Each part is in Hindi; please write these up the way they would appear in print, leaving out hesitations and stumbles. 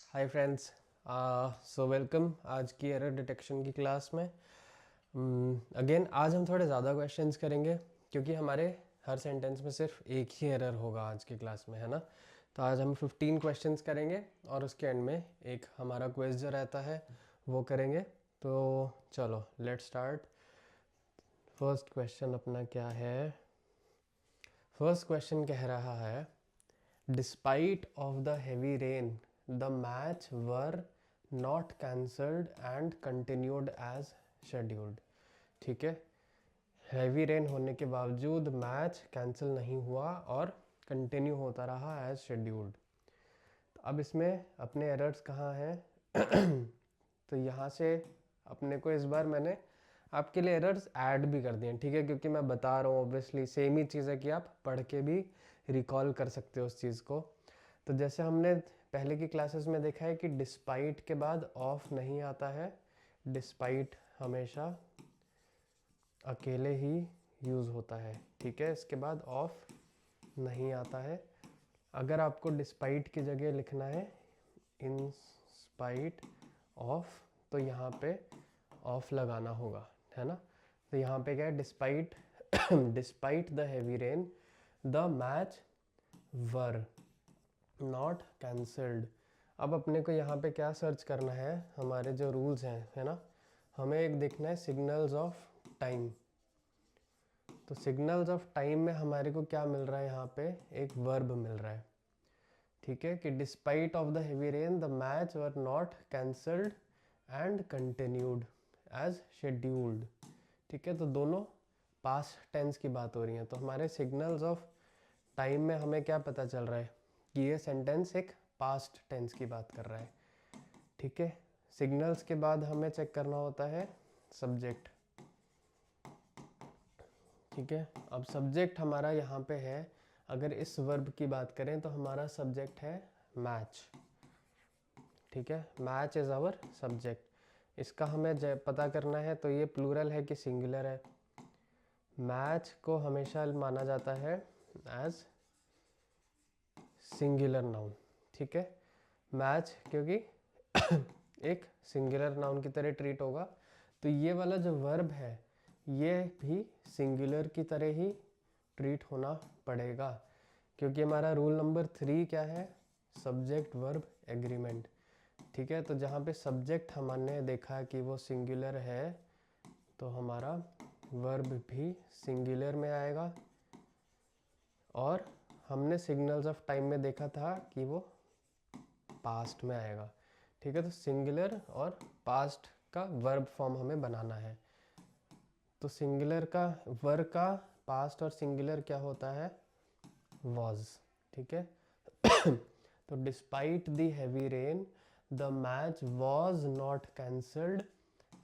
हाय फ्रेंड्स, सो वेलकम आज की एरर डिटेक्शन की क्लास में। अगेन आज हम थोड़े ज़्यादा क्वेश्चंस करेंगे क्योंकि हमारे हर सेंटेंस में सिर्फ एक ही एरर होगा आज की क्लास में, है ना। तो आज हम 15 क्वेश्चंस करेंगे और उसके एंड में एक हमारा क्विज जो रहता है वो करेंगे। तो चलो लेट्स स्टार्ट। फर्स्ट क्वेश्चन अपना क्या है? फर्स्ट क्वेश्चन कह रहा है, despite of the heavy rain the match were not cancelled and continued as scheduled. ठीक है, हैवी रेन होने के बावजूद मैच कैंसिल नहीं हुआ और कंटिन्यू होता रहा एज शेड्यूल्ड। तो अब इसमें अपने एरर्स कहाँ हैं? तो यहाँ से अपने को इस बार मैंने आपके लिए एरर्स ऐड भी कर दिए, ठीक है, क्योंकि मैं बता रहा हूँ ऑब्वियसली सेम ही चीज़ है कि आप पढ़ के भी रिकॉल कर सकते हो उस चीज़ को। तो जैसे हमने पहले की क्लासेस में देखा है कि डिस्पाइट के बाद ऑफ नहीं आता है, डिस्पाइट हमेशा अकेले ही यूज़ होता है, ठीक है, इसके बाद ऑफ नहीं आता है। अगर आपको डिस्पाइट की जगह लिखना है इन स्पाइट ऑफ, तो यहाँ पे ऑफ लगाना होगा, है ना। तो यहाँ पे क्या है, despite despite the heavy rain the match were not cancelled. अब अपने को यहाँ पे क्या सर्च करना है, हमारे जो रूल्स हैं, है ना, हमें एक देखना है सिग्नल्स ऑफ टाइम। तो सिग्नल्स ऑफ टाइम में हमारे को क्या मिल रहा है, यहाँ पे एक वर्ब मिल रहा है, ठीक है, कि despite of the heavy rain the match were not cancelled and continued as scheduled. ठीक है, तो दोनों पास्ट टेंस की बात हो रही है। तो हमारे सिग्नल्स ऑफ टाइम में हमें क्या पता चल रहा है कि ये सेंटेंस एक पास्ट टेंस की बात कर रहा है, ठीक है। सिग्नल्स के बाद हमें चेक करना होता है सब्जेक्ट, ठीक है। अब सब्जेक्ट हमारा यहाँ पे है, अगर इस वर्ब की बात करें तो हमारा सब्जेक्ट है मैच, ठीक है, मैच इज़ आवर सब्जेक्ट। इसका हमें पता करना है तो ये प्लूरल है कि सिंगुलर है। मैच को हमेशा माना जाता है एज सिंगुलर नाउन, ठीक है। मैच क्योंकि एक सिंगुलर नाउन की तरह ट्रीट होगा, तो ये वाला जो वर्ब है ये भी सिंगुलर की तरह ही ट्रीट होना पड़ेगा, क्योंकि हमारा रूल नंबर 3 क्या है, सब्जेक्ट वर्ब एग्रीमेंट, ठीक है। तो जहाँ पे सब्जेक्ट हमने देखा कि वो सिंगुलर है, तो हमारा वर्ब भी सिंगुलर में आएगा। और हमने सिग्नल्स ऑफ टाइम में देखा था कि वो पास्ट में आएगा, ठीक है। तो सिंगुलर और पास्ट का वर्ब फॉर्म हमें बनाना है। तो सिंगुलर का वर्ब का पास्ट और सिंगुलर क्या होता है, वॉज, ठीक है। तो despite the heavy rain the match was not cancelled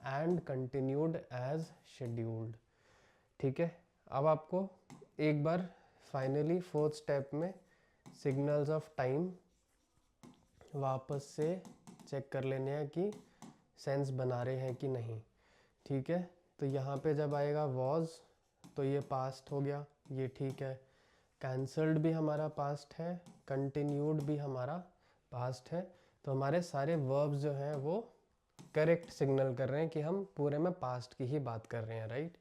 and continued as scheduled, ठीक है। अब आपको एक बार फाइनली फोर्थ स्टेप में सिग्नल्स ऑफ टाइम वापस से चेक कर लेने हैं कि सेंस बना रहे हैं कि नहीं, ठीक है। तो यहाँ पे जब आएगा वॉज तो ये पास्ट हो गया, ये ठीक है। कैंसल्ड भी हमारा पास्ट है, कंटिन्यूड भी हमारा पास्ट है। तो हमारे सारे वर्ब्स जो हैं वो करेक्ट सिग्नल कर रहे हैं कि हम पूरे में पास्ट की ही बात कर रहे हैं, राइट।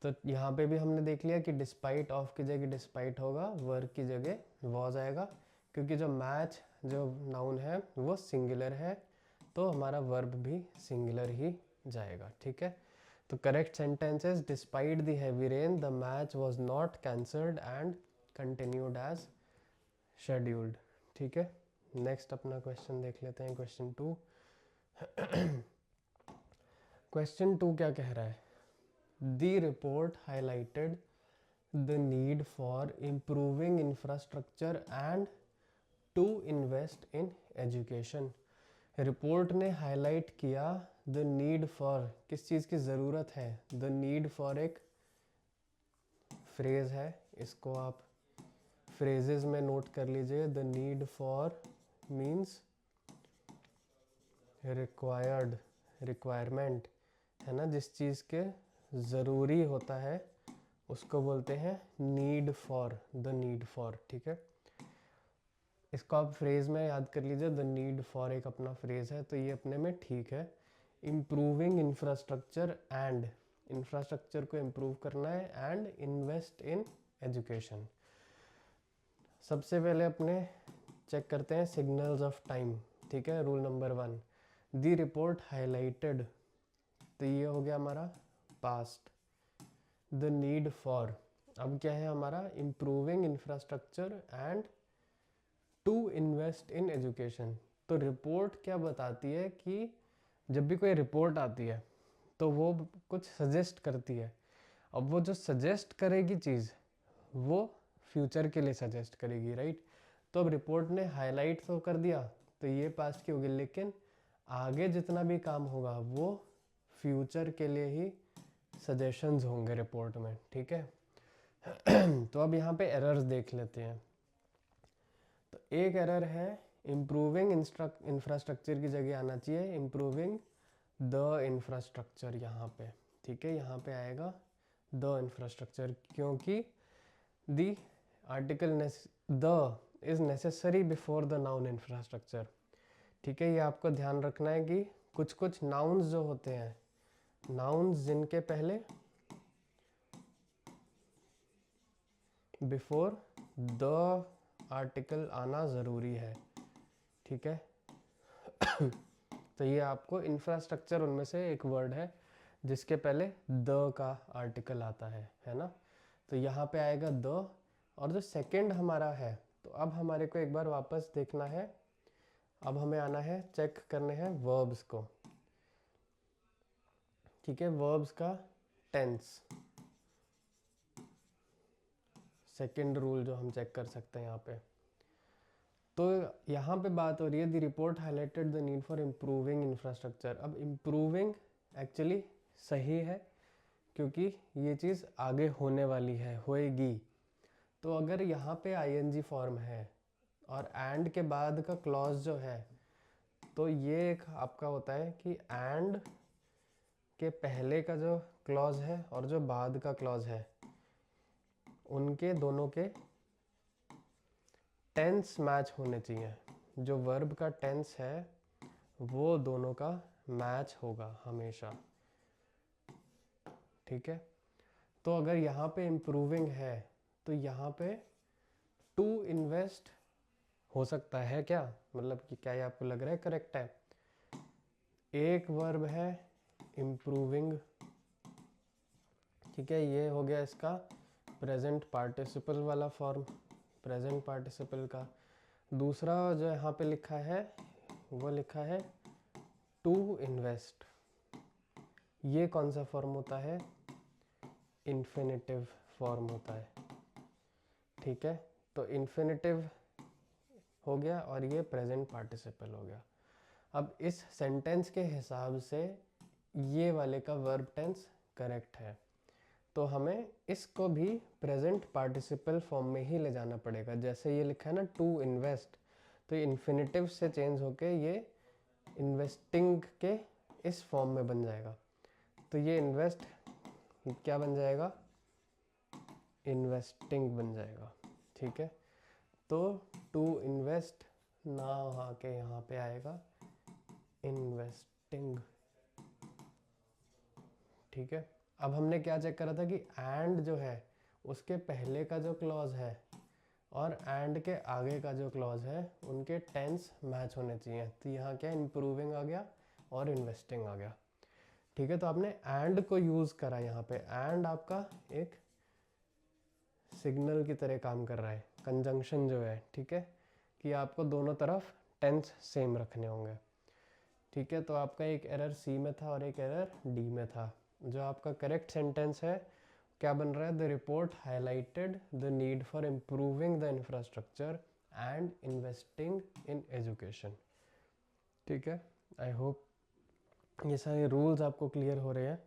तो यहाँ पे भी हमने देख लिया कि डिस्पाइट ऑफ की जगह डिस्पाइट होगा, वर्ब की जगह वॉज आएगा, क्योंकि जो मैच जो नाउन है वो सिंगुलर है, तो हमारा वर्ब भी सिंगुलर ही जाएगा, ठीक है। तो correct sentences, despite the heavy rain the match was not cancelled and continued as scheduled, ठीक है। नेक्स्ट अपना क्वेश्चन देख लेते हैं, क्वेश्चन 2। क्वेश्चन 2 क्या कह रहा है, The report highlighted the need for improving infrastructure and to invest in education। Report ने हाईलाइट किया द नीड फॉर, किस चीज़ की ज़रूरत है, द नीड फॉर एक फ्रेज है, इसको आप फ्रेजेस में नोट कर लीजिए। The need for means required, requirement, है ना, जिस चीज़ के ज़रूरी होता है उसको बोलते हैं need for, the need for, ठीक है। इसको आप फ्रेज में याद कर लीजिए, द नीड फॉर एक अपना फ्रेज है, तो ये अपने में ठीक है। इम्प्रूविंग इंफ्रास्ट्रक्चर एंड, इंफ्रास्ट्रक्चर को इम्प्रूव करना है, एंड इन्वेस्ट इन एजुकेशन। सबसे पहले अपने चेक करते हैं सिग्नल्स ऑफ टाइम, ठीक है। रूल नंबर 1, दी रिपोर्ट हाईलाइटेड, तो ये हो गया हमारा पास्ट। द नीड फॉर, अब क्या है हमारा, improving infrastructure and to invest in education. तो रिपोर्ट क्या बताती है कि जब भी कोई रिपोर्ट आती है तो वो कुछ सजेस्ट करती है। अब वो जो सजेस्ट करेगी चीज़, वो फ्यूचर के लिए सजेस्ट करेगी, राइट। तो अब रिपोर्ट ने हाईलाइट तो कर दिया, तो ये पास्ट की होगी, लेकिन आगे जितना भी काम होगा वो फ्यूचर के लिए ही सजेशंस होंगे रिपोर्ट में, ठीक है। तो अब यहाँ पे एरर्स देख लेते हैं। तो एक एरर है, इम्प्रूविंग इंफ्रास्ट्रक्चर की जगह आना चाहिए इम्प्रूविंग द इंफ्रास्ट्रक्चर यहाँ पे, ठीक है। यहाँ पे आएगा द इंफ्रास्ट्रक्चर, क्योंकि the article the is necessary before the noun infrastructure, ठीक है। ये आपको ध्यान रखना है कि कुछ कुछ नाउन्स जो होते हैं, नाउन्स जिनके पहले बिफोर द आर्टिकल आना ज़रूरी है, ठीक है। तो ये आपको इंफ्रास्ट्रक्चर उनमें से एक वर्ड है जिसके पहले द का आर्टिकल आता है ना। तो यहाँ पे आएगा द, और जो सेकंड हमारा है, तो अब हमारे को एक बार वापस देखना है, अब हमें आना है चेक करने हैं वर्ब्स को, ठीक है। वर्ब्स का टेंस, सेकंड रूल जो हम चेक कर सकते हैं यहाँ पे। तो यहाँ पे बात हो रही है, the report highlighted the need for improving infrastructure. अब इम्प्रूविंग एक्चुअली सही है, क्योंकि ये चीज़ आगे होने वाली है, होएगी। तो अगर यहाँ पे आईएनजी फॉर्म है और एंड के बाद का क्लॉज जो है, तो ये एक आपका होता है कि एंड के पहले का जो क्लॉज है और जो बाद का क्लॉज है, उनके दोनों के टेंस मैच होने चाहिए। जो वर्ब का टेंस है वो दोनों का मैच होगा हमेशा, ठीक है। तो अगर यहाँ पे इम्प्रूविंग है तो यहाँ पे टू इन्वेस्ट हो सकता है क्या, मतलब कि क्या ये आपको लग रहा है करेक्ट है। एक वर्ब है इम्प्रूविंग, ठीक है, ये हो गया इसका प्रेजेंट पार्टिसिपल वाला फॉर्म, प्रेजेंट पार्टिसिपल का। दूसरा जो यहाँ पे लिखा है वो लिखा है टू इन्वेस्ट, ये कौन सा फॉर्म होता है, इन्फिनिटिव फॉर्म होता है, ठीक है। तो इन्फिनिटिव हो गया और ये प्रेजेंट पार्टिसिपल हो गया। अब इस सेंटेंस के हिसाब से ये वाले का वर्ब टेंस करेक्ट है, तो हमें इसको भी प्रेजेंट पार्टिसिपल फॉर्म में ही ले जाना पड़ेगा। जैसे ये लिखा है ना टू इन्वेस्ट, तो ये इन्फिनिटिव से चेंज होके ये इन्वेस्टिंग के इस फॉर्म में बन जाएगा। तो ये इन्वेस्ट क्या बन जाएगा, इन्वेस्टिंग बन जाएगा, ठीक है। तो टू इन्वेस्ट ना आके यहाँ पे आएगा इन्वेस्टिंग, ठीक है। अब हमने क्या चेक करा था कि एंड जो है उसके पहले का जो क्लॉज है और एंड के आगे का जो क्लॉज है उनके टेंस मैच होने चाहिए। तो यहाँ क्या इम्प्रूविंग आ गया और इन्वेस्टिंग आ गया, ठीक है। तो आपने एंड को यूज़ करा यहाँ पे, एंड आपका एक सिग्नल की तरह काम कर रहा है, कंजंक्शन जो है, ठीक है, कि आपको दोनों तरफ टेंस सेम रखने होंगे, ठीक है। तो आपका एक एरर सी में था और एक एरर डी में था। जो आपका करेक्ट सेंटेंस है क्या बन रहा है, the report highlighted the need for improving the infrastructure and investing in education, ठीक है। आई होप ये सारे रूल्स आपको क्लियर हो रहे हैं।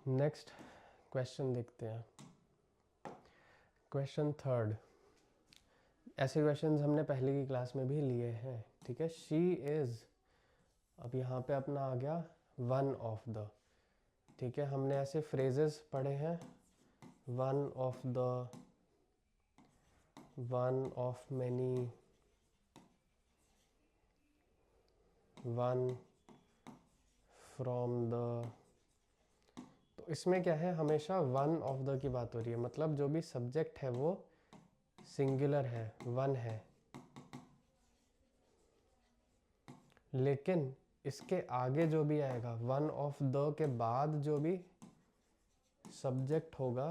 नेक्स्ट क्वेश्चन देखते हैं, क्वेश्चन थर्ड। ऐसे क्वेश्चंस हमने पहले की क्लास में भी लिए हैं, ठीक है। शी इज़, अब यहाँ पे अपना आ गया वन ऑफ द, ठीक है। हमने ऐसे फ्रेजेस पढ़े हैं, one of the, one of many, one from the. तो इसमें क्या है, हमेशा वन ऑफ द की बात हो रही है, मतलब जो भी सब्जेक्ट है वो सिंगुलर है, वन है। लेकिन इसके आगे जो भी आएगा, वन ऑफ द के बाद जो भी सब्जेक्ट होगा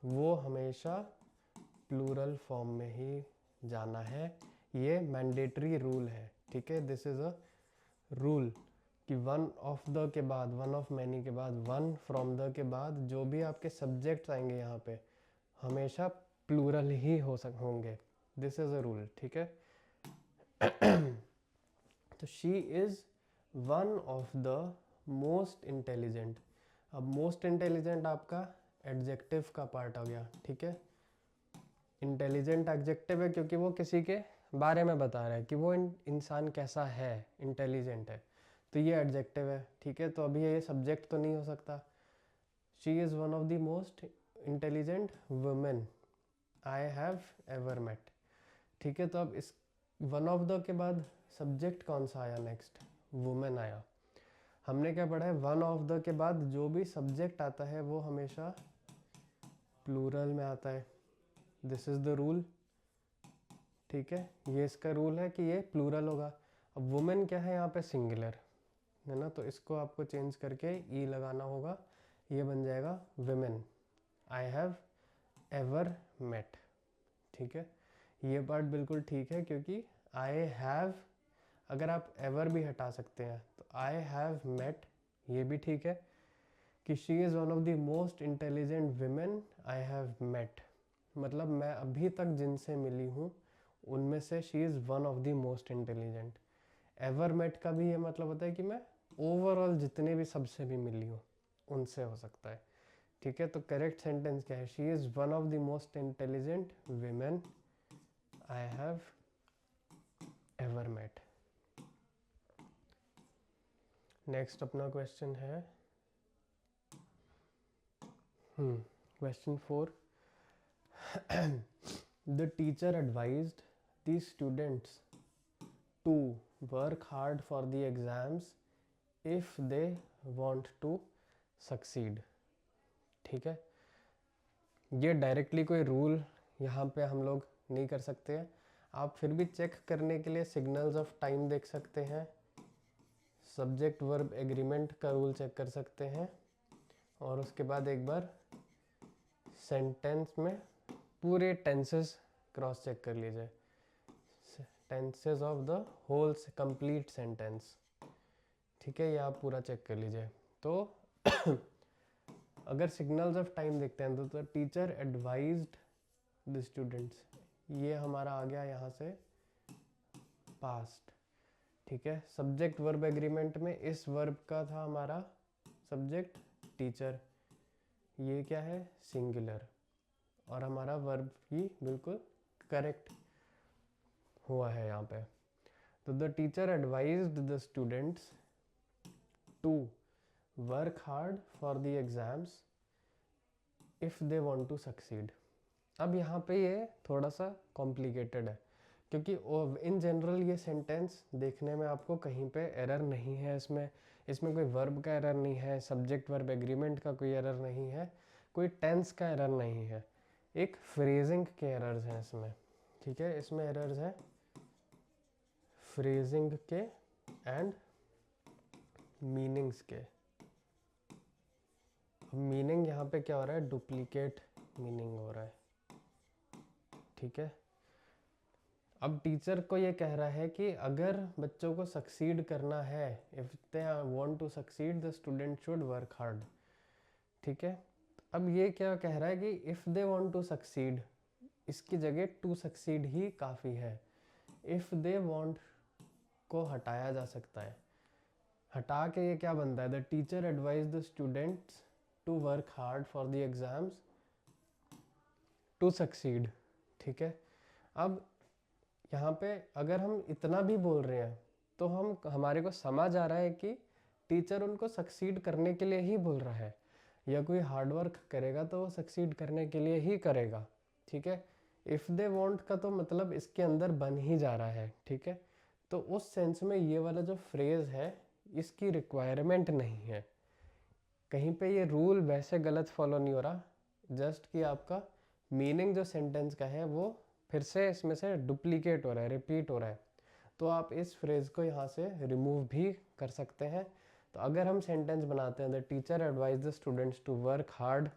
वो हमेशा प्लूरल फॉर्म में ही जाना है। ये मैंडेटरी रूल है, ठीक है। दिस इज अ रूल कि वन ऑफ द के बाद, वन ऑफ मैनी के बाद, वन फ्रॉम द के बाद जो भी आपके सब्जेक्ट्स आएंगे यहाँ पे हमेशा प्लूरल ही होंगे। दिस इज अ रूल, ठीक है। तो she is one of the most intelligent. अब मोस्ट इंटेलिजेंट आपका एडजेक्टिव का पार्ट आ गया, ठीक है। इंटेलिजेंट एडजेक्टिव है क्योंकि वो किसी के बारे में बता रहा है कि वो इंसान कैसा है, इंटेलिजेंट है, तो ये एडजेक्टिव है, ठीक है। तो अभी ये सब्जेक्ट तो नहीं हो सकता। She is one of the most intelligent women I have ever met, ठीक है। तो अब इस वन ऑफ द के बाद सब्जेक्ट कौन सा आया, नेक्स्ट वुमेन आया। हमने क्या पढ़ा है, वन ऑफ द के बाद जो भी सब्जेक्ट आता है वो हमेशा प्लूरल में आता है। दिस इज द रूल, ठीक है। ये इसका रूल है कि ये प्लूरल होगा। अब वुमेन क्या है यहाँ पे, सिंगुलर है ना, तो इसको आपको चेंज करके ई लगाना होगा, ये बन जाएगा women I have ever met, ठीक है। ये पार्ट बिल्कुल ठीक है क्योंकि आई हैव, अगर आप एवर भी हटा सकते हैं तो आई हैव मेट, ये भी ठीक है कि she is one of the most intelligent women I have met, मतलब मैं अभी तक जिनसे मिली हूँ उनमें से she is one of the most intelligent. Ever met का भी ये मतलब होता है कि मैं ओवरऑल जितने भी सबसे भी मिली हूँ उनसे हो सकता है, ठीक है। तो करेक्ट सेंटेंस क्या है, she is one of the most intelligent women I have ever met. Next अपना क्वेश्चन है question 4। The teacher advised the students to work hard for the exams if they want to succeed, ठीक है। ये डायरेक्टली कोई रूल यहाँ पे हम लोग नहीं कर सकते हैं, आप फिर भी चेक करने के लिए सिग्नल्स ऑफ टाइम देख सकते हैं, सब्जेक्ट वर्ब एग्रीमेंट का रूल चेक कर सकते हैं, और उसके बाद एक बार सेंटेंस में पूरे टेंसेस क्रॉस चेक कर लीजिए, tenses of the whole complete sentence, ठीक है। ये आप पूरा चेक कर लीजिए। तो अगर सिग्नल्स ऑफ टाइम देखते हैं तो टीचर एडवाइज्ड द स्टूडेंट्स, ये हमारा आ गया यहाँ से पास्ट, ठीक है। सब्जेक्ट वर्ब एग्रीमेंट में इस वर्ब का था हमारा सब्जेक्ट टीचर, ये क्या है, सिंगुलर, और हमारा वर्ब भी बिल्कुल करेक्ट हुआ है यहाँ पे। तो the teacher advised the students to work hard for the exams if they want to succeed. अब यहाँ पे ये थोड़ा सा कॉम्प्लिकेटेड है क्योंकि इन जनरल ये सेंटेंस देखने में आपको कहीं पे एरर नहीं है, इसमें कोई वर्ब का एरर नहीं है, सब्जेक्ट वर्ब एग्रीमेंट का कोई एरर नहीं है, कोई टेंस का एरर नहीं है, एक फ्रेजिंग के एरर्स हैं इसमें, ठीक है। इसमें एरर्स हैं फ्रेजिंग के एंड मीनिंग्स के। अब मीनिंग यहाँ पे क्या हो रहा है, डुप्लीकेट मीनिंग हो रहा है, ठीक है। अब टीचर को ये कह रहा है कि अगर बच्चों को सक्सीड करना है, if they want to succeed the student should work hard, ठीक है। अब ये क्या कह रहा है कि if they want to succeed, इसकी जगह टू सक्सीड ही काफ़ी है। इफ दे वांट को हटाया जा सकता है, हटा के ये क्या बनता है, the teacher advise the students to work hard for the exams to succeed, ठीक है। अब यहाँ पे अगर हम इतना भी बोल रहे हैं तो हमारे को समझ आ रहा है कि टीचर उनको सक्सीड करने के लिए ही बोल रहा है, या कोई हार्ड वर्क करेगा तो वो सक्सीड करने के लिए ही करेगा, ठीक है। इफ़ दे वांट का तो मतलब इसके अंदर बन ही जा रहा है, ठीक है। तो उस सेंस में ये वाला जो फ्रेज है इसकी रिक्वायरमेंट नहीं है, कहीं पे ये रूल वैसे गलत फॉलो नहीं हो रहा, जस्ट कि आपका मीनिंग जो सेंटेंस का है वो फिर से इसमें से डुप्लीकेट हो रहा है, रिपीट हो रहा है। तो आप इस फ्रेज को यहाँ से रिमूव भी कर सकते हैं। तो अगर हम सेंटेंस बनाते हैं the teacher advise the students to work hard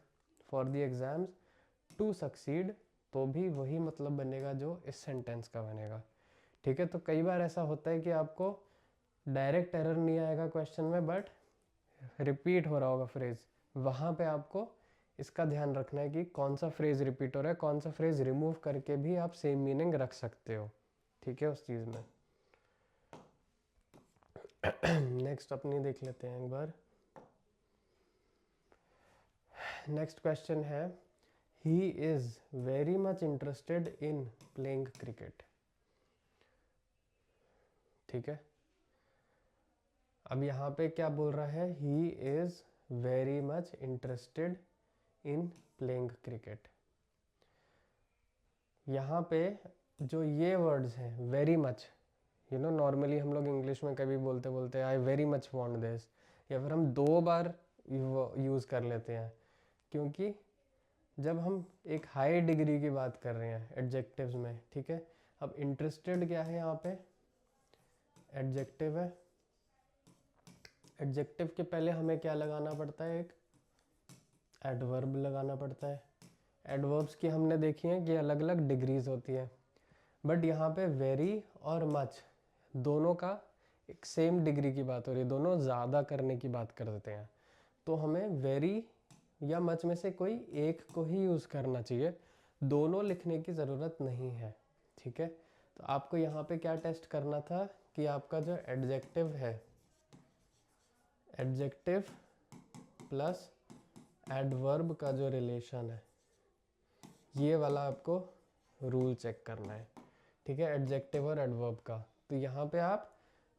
for the exams to succeed, तो भी वही मतलब बनेगा जो इस सेंटेंस का बनेगा, ठीक है। तो कई बार ऐसा होता है कि आपको डायरेक्ट एरर नहीं आएगा क्वेश्चन में, बट रिपीट हो रहा होगा फ्रेज, वहाँ पे आपको इसका ध्यान रखना है कि कौन सा फ्रेज रिपीट हो रहा है, कौन सा फ्रेज रिमूव करके भी आप सेम मीनिंग रख सकते हो, ठीक है, उस चीज़ में। नेक्स्ट अपनी देख लेते हैं एक बार। नेक्स्ट क्वेश्चन है he is very much interested in playing cricket, ठीक है। अब यहाँ पे क्या बोल रहा है, he is very much interested in playing cricket. यहाँ पे जो ये वर्ड्स हैं very much, you know normally हम लोग इंग्लिश में कभी बोलते बोलते I very much want this, या फिर हम 2 बार यूज़ कर लेते हैं, क्योंकि जब हम एक हाई डिग्री की बात कर रहे हैं एडजेक्टिव्स में, ठीक है। अब इंटरेस्टेड क्या है यहाँ पे, एडजेक्टिव है। एडजेक्टिव के पहले हमें क्या लगाना पड़ता है, एक एडवर्ब लगाना पड़ता है। एडवर्ब्स की हमने देखी है कि अलग अलग डिग्रीज होती है, बट यहाँ पे वेरी और मच दोनों का एक सेम डिग्री की बात हो रही है, दोनों ज़्यादा करने की बात कर देते हैं। तो हमें वेरी या मच में से कोई एक को ही यूज़ करना चाहिए, दोनों लिखने की ज़रूरत नहीं है, ठीक है। तो आपको यहाँ पे क्या टेस्ट करना था कि आपका जो एडजेक्टिव है, एडजेक्टिव प्लस एडवर्ब का जो रिलेशन है, ये वाला आपको रूल चेक करना है, ठीक है, एडजेक्टिव और एडवर्ब का। तो यहाँ पे आप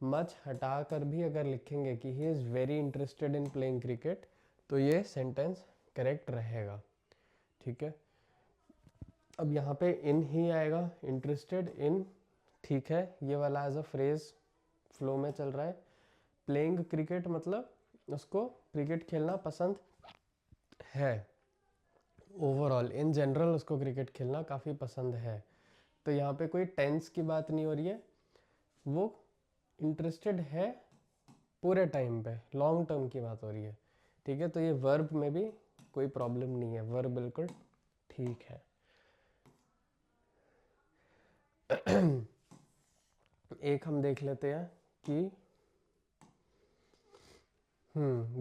मच हटा कर भी अगर लिखेंगे कि he is very interested in playing cricket, तो ये सेंटेंस करेक्ट रहेगा, ठीक है। अब यहाँ पे इन ही आएगा, इंटरेस्टेड इन, ठीक है, ये वाला एज अ फ्रेज फ्लो में चल रहा है। प्लेइंग क्रिकेट मतलब उसको क्रिकेट खेलना पसंद है, ओवरऑल इन जनरल उसको क्रिकेट खेलना काफ़ी पसंद है। तो यहाँ पे कोई टेंस की बात नहीं हो रही है, वो इंटरेस्टेड है पूरे टाइम पे, लॉन्ग टर्म की बात हो रही है, ठीक है। तो ये वर्ब में भी कोई प्रॉब्लम नहीं है, वर्ब बिल्कुल ठीक है। एक हम देख लेते हैं कि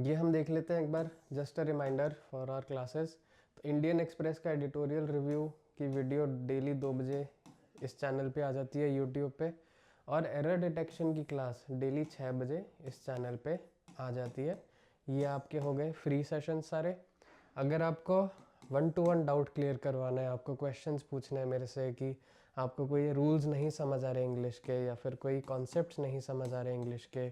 ये हम देख लेते हैं एक बार, just a reminder for our classes. तो इंडियन एक्सप्रेस का एडिटोरियल रिव्यू की वीडियो डेली 2 बजे इस चैनल पे आ जाती है यूट्यूब पे, और एरर डिटेक्शन की क्लास डेली 6 बजे इस चैनल पे आ जाती है। ये आपके हो गए फ्री सेशन सारे। अगर आपको 1-to-1 डाउट क्लियर करवाना है, आपको क्वेश्चंस पूछना है मेरे से कि आपको कोई रूल्स नहीं समझ आ रहे इंग्लिश के, या फिर कोई कॉन्सेप्ट्स नहीं समझ आ रहे इंग्लिश के,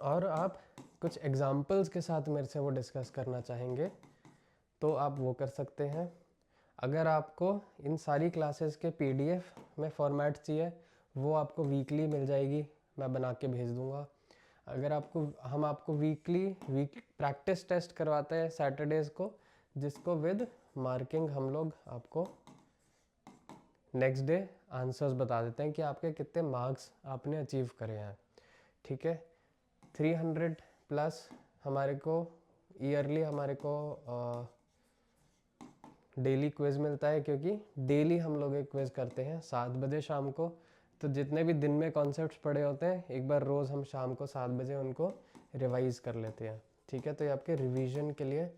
और आप कुछ एग्जाम्पल्स के साथ मेरे से वो डिस्कस करना चाहेंगे, तो आप वो कर सकते हैं। अगर आपको इन सारी क्लासेस के पीडीएफ में फॉर्मेट चाहिए, वो आपको वीकली मिल जाएगी, मैं बना के भेज दूंगा। अगर हम आपको वीक प्रैक्टिस टेस्ट करवाते हैं सैटरडेज़ को, जिसको विद मार्किंग हम लोग आपको नेक्स्ट डे आंसर्स बता देते हैं कि आपके कितने मार्क्स आपने अचीव करे हैं, ठीक है। 300 प्लस हमारे को ईयरली हमारे को डेली क्विज़ मिलता है, क्योंकि डेली हम लोग एक क्विज़ करते हैं 7 बजे शाम को। तो जितने भी दिन में कॉन्सेप्ट्स पढ़े होते हैं, एक बार रोज़ हम शाम को 7 बजे उनको रिवाइज़ कर लेते हैं, ठीक है। तो ये आपके रिवीजन के लिए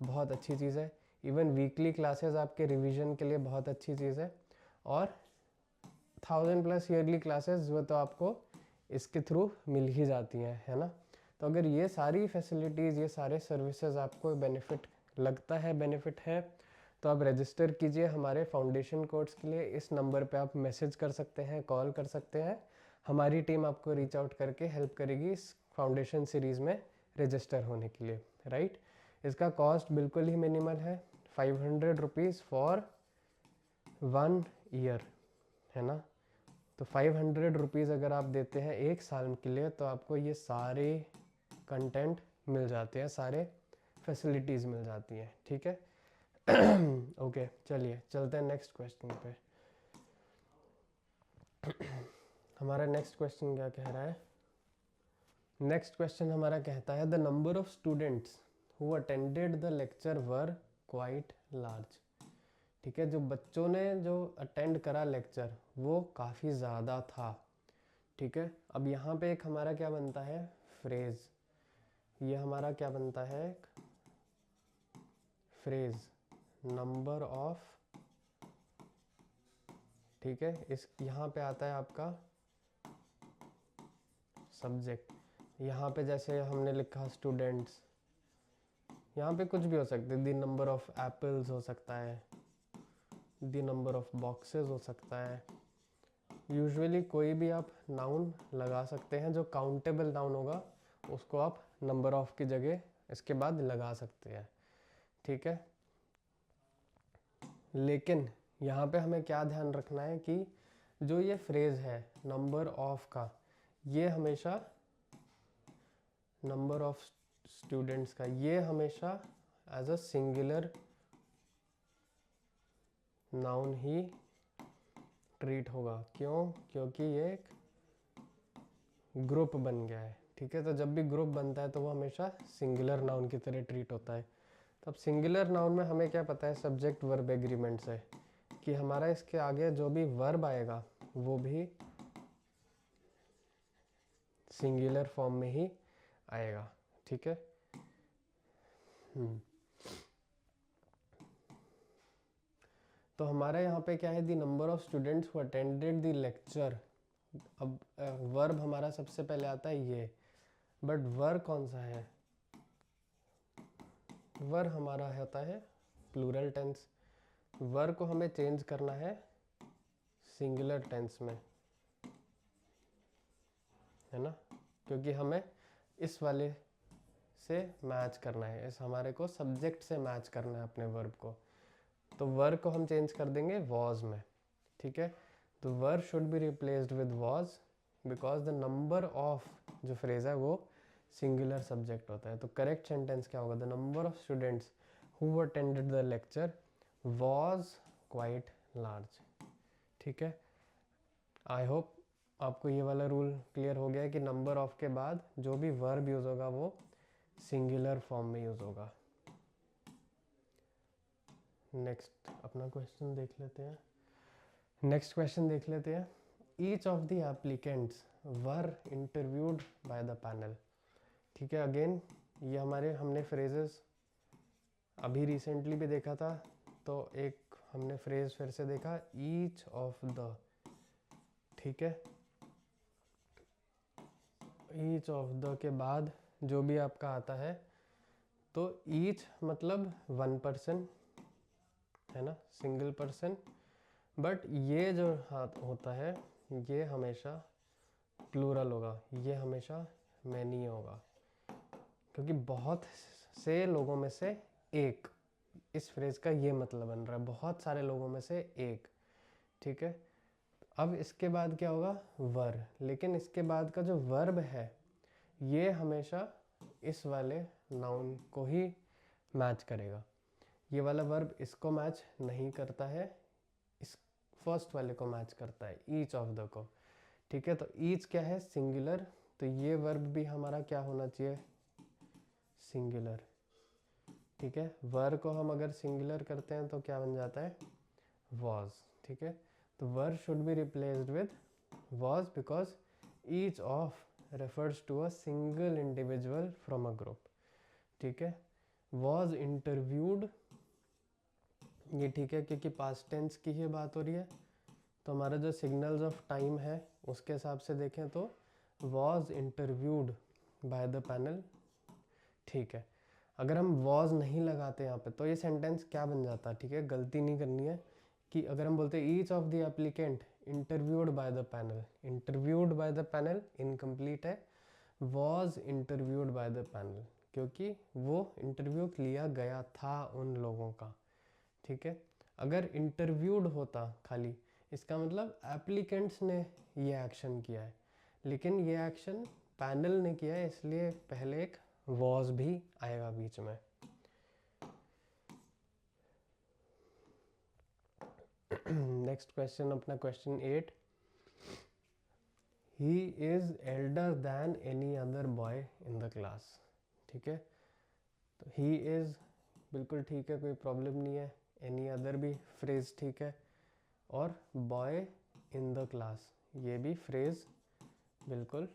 बहुत अच्छी चीज़ है। इवन वीकली क्लासेस आपके रिवीजन के लिए बहुत अच्छी चीज़ है, और 1000+ ईयरली क्लासेस वो तो आपको इसके थ्रू मिल ही जाती हैं, है ना। तो अगर ये सारी फैसिलिटीज़, ये सारे सर्विसेज आपको बेनिफिट लगता है, बेनिफिट है, तो आप रजिस्टर कीजिए हमारे फाउंडेशन कोर्स के लिए। इस नंबर पे आप मैसेज कर सकते हैं, कॉल कर सकते हैं, हमारी टीम आपको रीच आउट करके हेल्प करेगी इस फाउंडेशन सीरीज़ में रजिस्टर होने के लिए, राइट। इसका कॉस्ट बिल्कुल ही मिनिमल है, 500 रुपीज़ फॉर 1 ईयर, है ना। तो 500 रुपीज़ अगर आप देते हैं 1 साल के लिए तो आपको ये सारे कंटेंट मिल जाते हैं, सारे फैसिलिटीज़ मिल जाती हैं, ठीक है। ओके चलिए चलते हैं नेक्स्ट क्वेश्चन पे। हमारा नेक्स्ट क्वेश्चन क्या कह रहा है? नेक्स्ट क्वेश्चन हमारा कहता है the number of students who attended the lecture were quite large. ठीक है, जो बच्चों ने जो अटेंड करा लेक्चर वो काफ़ी ज़्यादा था। ठीक है, अब यहाँ पे एक हमारा क्या बनता है, फ्रेज। ये हमारा क्या बनता है, एक फ्रेज, नंबर ऑफ। ठीक है, इस यहाँ पे आता है आपका सब्जेक्ट। यहाँ पे जैसे हमने लिखा स्टूडेंट्स, यहाँ पे कुछ भी हो सकते हैं, द नंबर ऑफ एप्पल्स हो सकता है, द नंबर ऑफ बॉक्सेस हो सकता है। यूजुअली कोई भी आप नाउन लगा सकते हैं, जो काउंटेबल नाउन होगा उसको आप नंबर ऑफ की जगह इसके बाद लगा सकते हैं। ठीक है, लेकिन यहाँ पे हमें क्या ध्यान रखना है कि जो ये फ्रेज है नंबर ऑफ का, ये हमेशा नंबर ऑफ स्टूडेंट्स का, ये हमेशा एज अ सिंगुलर नाउन ही ट्रीट होगा। क्यों? क्योंकि ये एक ग्रुप बन गया है। ठीक है, तो जब भी ग्रुप बनता है तो वो हमेशा सिंगुलर नाउन की तरह ट्रीट होता है। तो अब सिंगुलर नाउन में हमें क्या पता है, सब्जेक्ट वर्ब एग्रीमेंट से, कि हमारा इसके आगे जो भी वर्ब आएगा वो भी सिंगुलर फॉर्म में ही आएगा। ठीक है, तो हमारा यहाँ पे क्या है, the number of students who attended the lecture. अब वर्ब हमारा सबसे पहले आता है ये, बट वर्ब कौन सा है, वर्ब हमारा होता है प्लूरल टेंस। वर्ब को हमें चेंज करना है सिंगुलर टेंस में, है ना, क्योंकि हमें इस वाले से मैच करना है, इस हमारे को सब्जेक्ट से मैच करना है अपने वर्ब को। तो वर्ब को हम चेंज कर देंगे वॉज में। ठीक है, तो verb should be replaced with was because the number of जो फ्रेज है वो सिंगुलर सब्जेक्ट होता है। तो करेक्ट सेंटेंस क्या होगा, the number of students who attended the lecture was quite large. ठीक है, आई होप आपको ये वाला रूल क्लियर हो गया है कि नंबर ऑफ के बाद जो भी वर्ब यूज होगा वो सिंगुलर फॉर्म में यूज होगा। नेक्स्ट अपना क्वेश्चन देख लेते हैं। नेक्स्ट क्वेश्चन देख लेते हैं। Each of the applicants were interviewed by the panel. ठीक है, अगेन ये हमारे हमने फ्रेजेस अभी रिसेंटली भी देखा था, तो एक हमने फ्रेज फिर से देखा, ईच ऑफ द। ठीक है, ईच ऑफ द के बाद जो भी आपका आता है, तो ईच मतलब 1 पर्सन, है ना, सिंगल पर्सन। बट ये जो हाथ होता है ये हमेशा प्लूरल होगा, ये हमेशा मैनी होगा, क्योंकि बहुत से लोगों में से एक, इस फ्रेज का ये मतलब बन रहा है, बहुत सारे लोगों में से एक। ठीक है, अब इसके बाद क्या होगा, वर। लेकिन इसके बाद का जो वर्ब है ये हमेशा इस वाले नाउन को ही मैच करेगा। ये वाला वर्ब इसको मैच नहीं करता है, इस फर्स्ट वाले को मैच करता है, ईच ऑफ द को। ठीक है, तो ईच क्या है, सिंगुलर, तो ये वर्ब भी हमारा क्या होना चाहिए, सिंगुलर। ठीक है, वर्ब को हम अगर सिंगुलर करते हैं तो क्या बन जाता है, वॉज। ठीक है, तो verb should be replaced with was because each of refers to a single individual from a group. ठीक है, was interviewed, ये ठीक है क्योंकि past tense की ही बात हो रही है, तो हमारा जो signals of time है उसके हिसाब से देखें तो was interviewed by the panel। ठीक है, अगर हम was नहीं लगाते यहाँ पे तो ये सेंटेंस क्या बन जाता, ठीक है, गलती नहीं करनी है, कि अगर हम बोलते each of the applicant interviewed by the panel, interviewed by the panel incomplete है, was interviewed by the panel, क्योंकि वो इंटरव्यू लिया गया था उन लोगों का। ठीक है, अगर इंटरव्यूड होता खाली, इसका मतलब एप्लीकेंट्स ने ये एक्शन किया है, लेकिन ये एक्शन पैनल ने किया है, इसलिए पहले एक वॉज भी आएगा बीच में। नेक्स्ट क्वेश्चन अपना question 8, he is elder than any other boy in the class. ठीक है, तो ही इज बिल्कुल ठीक है, कोई प्रॉब्लम नहीं है, एनी अदर भी फ्रेज ठीक है, और बॉय इन द क्लास ये भी फ्रेज बिल्कुल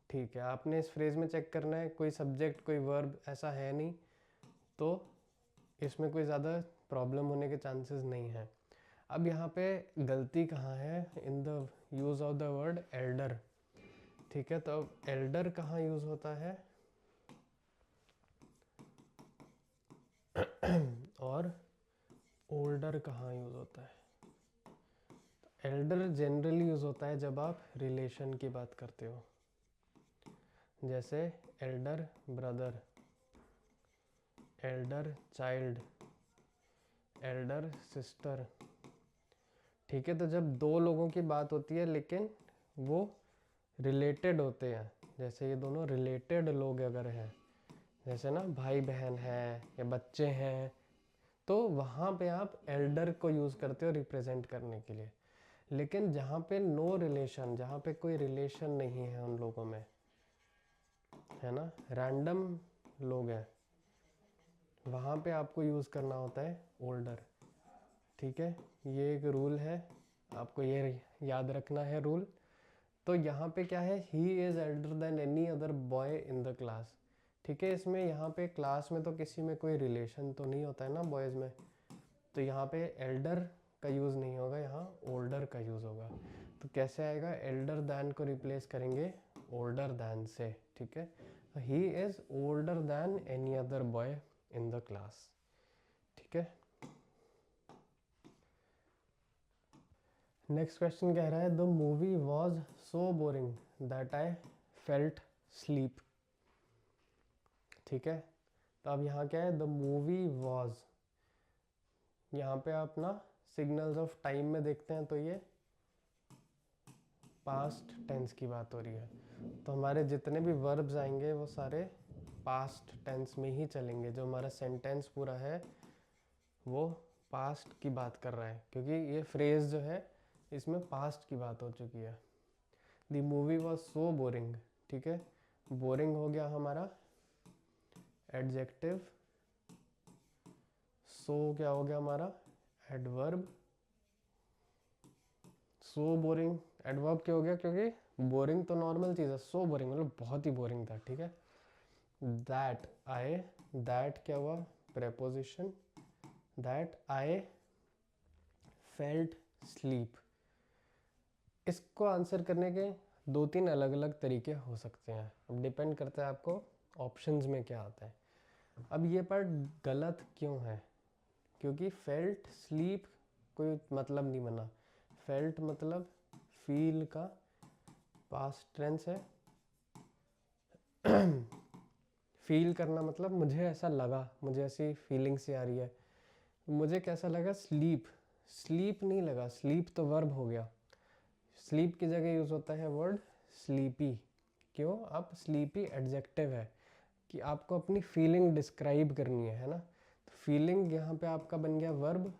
ठीक है। आपने इस फ्रेज में चेक करना है, कोई सब्जेक्ट कोई वर्ब ऐसा है नहीं, तो इसमें कोई ज़्यादा प्रॉब्लम होने के चांसेस नहीं हैं। अब यहाँ पे गलती कहाँ है, in the use of the word Elder. ठीक है, तो अब एल्डर कहाँ यूज़ होता है और ओल्डर कहाँ यूज़ होता है। एल्डर जनरली यूज़ होता है जब आप रिलेशन की बात करते हो, जैसे Elder brother, Elder child, Elder sister. ठीक है, तो जब दो लोगों की बात होती है लेकिन वो रिलेटेड होते हैं, जैसे ये दोनों रिलेटेड लोग अगर हैं, जैसे ना भाई बहन है या बच्चे हैं, तो वहाँ पे आप एल्डर को यूज़ करते हो रिप्रेजेंट करने के लिए। लेकिन जहाँ पे नो रिलेशन, जहाँ पे कोई रिलेशन नहीं है उन लोगों में, है ना, रैंडम लोग हैं, वहाँ पे आपको यूज़ करना होता है ओल्डर। ठीक है, ये एक रूल है, आपको ये याद रखना है रूल। तो यहाँ पे क्या है, he is elder than any other boy in the class. ठीक है, इसमें यहाँ पे क्लास में तो किसी में कोई रिलेशन तो नहीं होता है ना बॉयज़ में, तो यहाँ पे एल्डर का यूज़ नहीं होगा, यहाँ ओल्डर का यूज़ होगा। तो कैसे आएगा, एल्डर दैन को रिप्लेस करेंगे ओल्डर दैन से। ठीक है, he is older than any other boy in the class. ठीक है, नेक्स्ट क्वेश्चन कह रहा है, the movie was so boring that I felt sleep. ठीक है, तो अब यहाँ क्या है, द मूवी वॉज, यहाँ पे आप ना सिग्नल्स ऑफ टाइम में देखते हैं तो ये पास्ट टेंस की बात हो रही है, तो हमारे जितने भी वर्ब्स आएंगे वो सारे पास्ट टेंस में ही चलेंगे। जो हमारा सेंटेंस पूरा है वो पास्ट की बात कर रहा है, क्योंकि ये फ्रेज जो है इसमें पास्ट की बात हो चुकी है। The movie was so boring. ठीक है, बोरिंग हो गया हमारा एडजेक्टिव, सो क्या हो गया हमारा एडवर्ब। सो बोरिंग एडवर्ब क्या हो गया, क्योंकि बोरिंग तो नॉर्मल चीज़ है, सो बोरिंग मतलब बहुत ही बोरिंग था। ठीक है, दैट आई, दैट क्या हुआ preposition, that I felt sleep. इसको आंसर करने के दो तीन अलग अलग तरीके हो सकते हैं, अब डिपेंड करता है आपको ऑप्शंस में क्या आता है। अब ये पार्ट गलत क्यों है, क्योंकि फेल्ट स्लीप कोई मतलब नहीं बना। फेल्ट मतलब फील का पास्ट टेंस है, फील करना मतलब मुझे ऐसा लगा, मुझे ऐसी फीलिंग सी आ रही है, मुझे कैसा लगा, स्लीप, स्लीप नहीं लगा, स्लीप तो वर्ब हो गया। स्लीप की जगह यूज़ होता है वर्ड स्लीपी। क्यों, आप स्लीपी एडजेक्टिव है कि आपको अपनी फीलिंग डिस्क्राइब करनी है ना, तो फीलिंग यहाँ पे आपका बन गया वर्ब,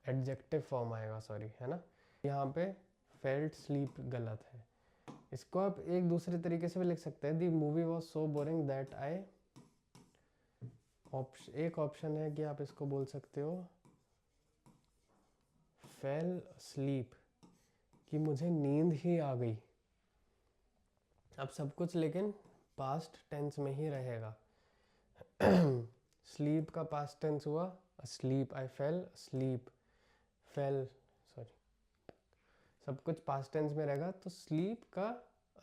एडजेक्टिव फॉर्म आएगा, सॉरी, है ना। यहाँ पे फेल्ट स्लीप गलत है। इसको आप एक दूसरे तरीके से भी लिख सकते हैं, the movie was so boring that I, एक ऑप्शन है कि आप इसको बोल सकते हो फेल स्लीप, कि मुझे नींद ही आ गई। अब सब कुछ लेकिन पास्ट टेंस में ही रहेगा। स्लीप का पास्ट टेंस हुआ स्लीप, आई फेल स्लीप, फेल, सॉरी, सब कुछ पास्ट टेंस में रहेगा, तो स्लीप का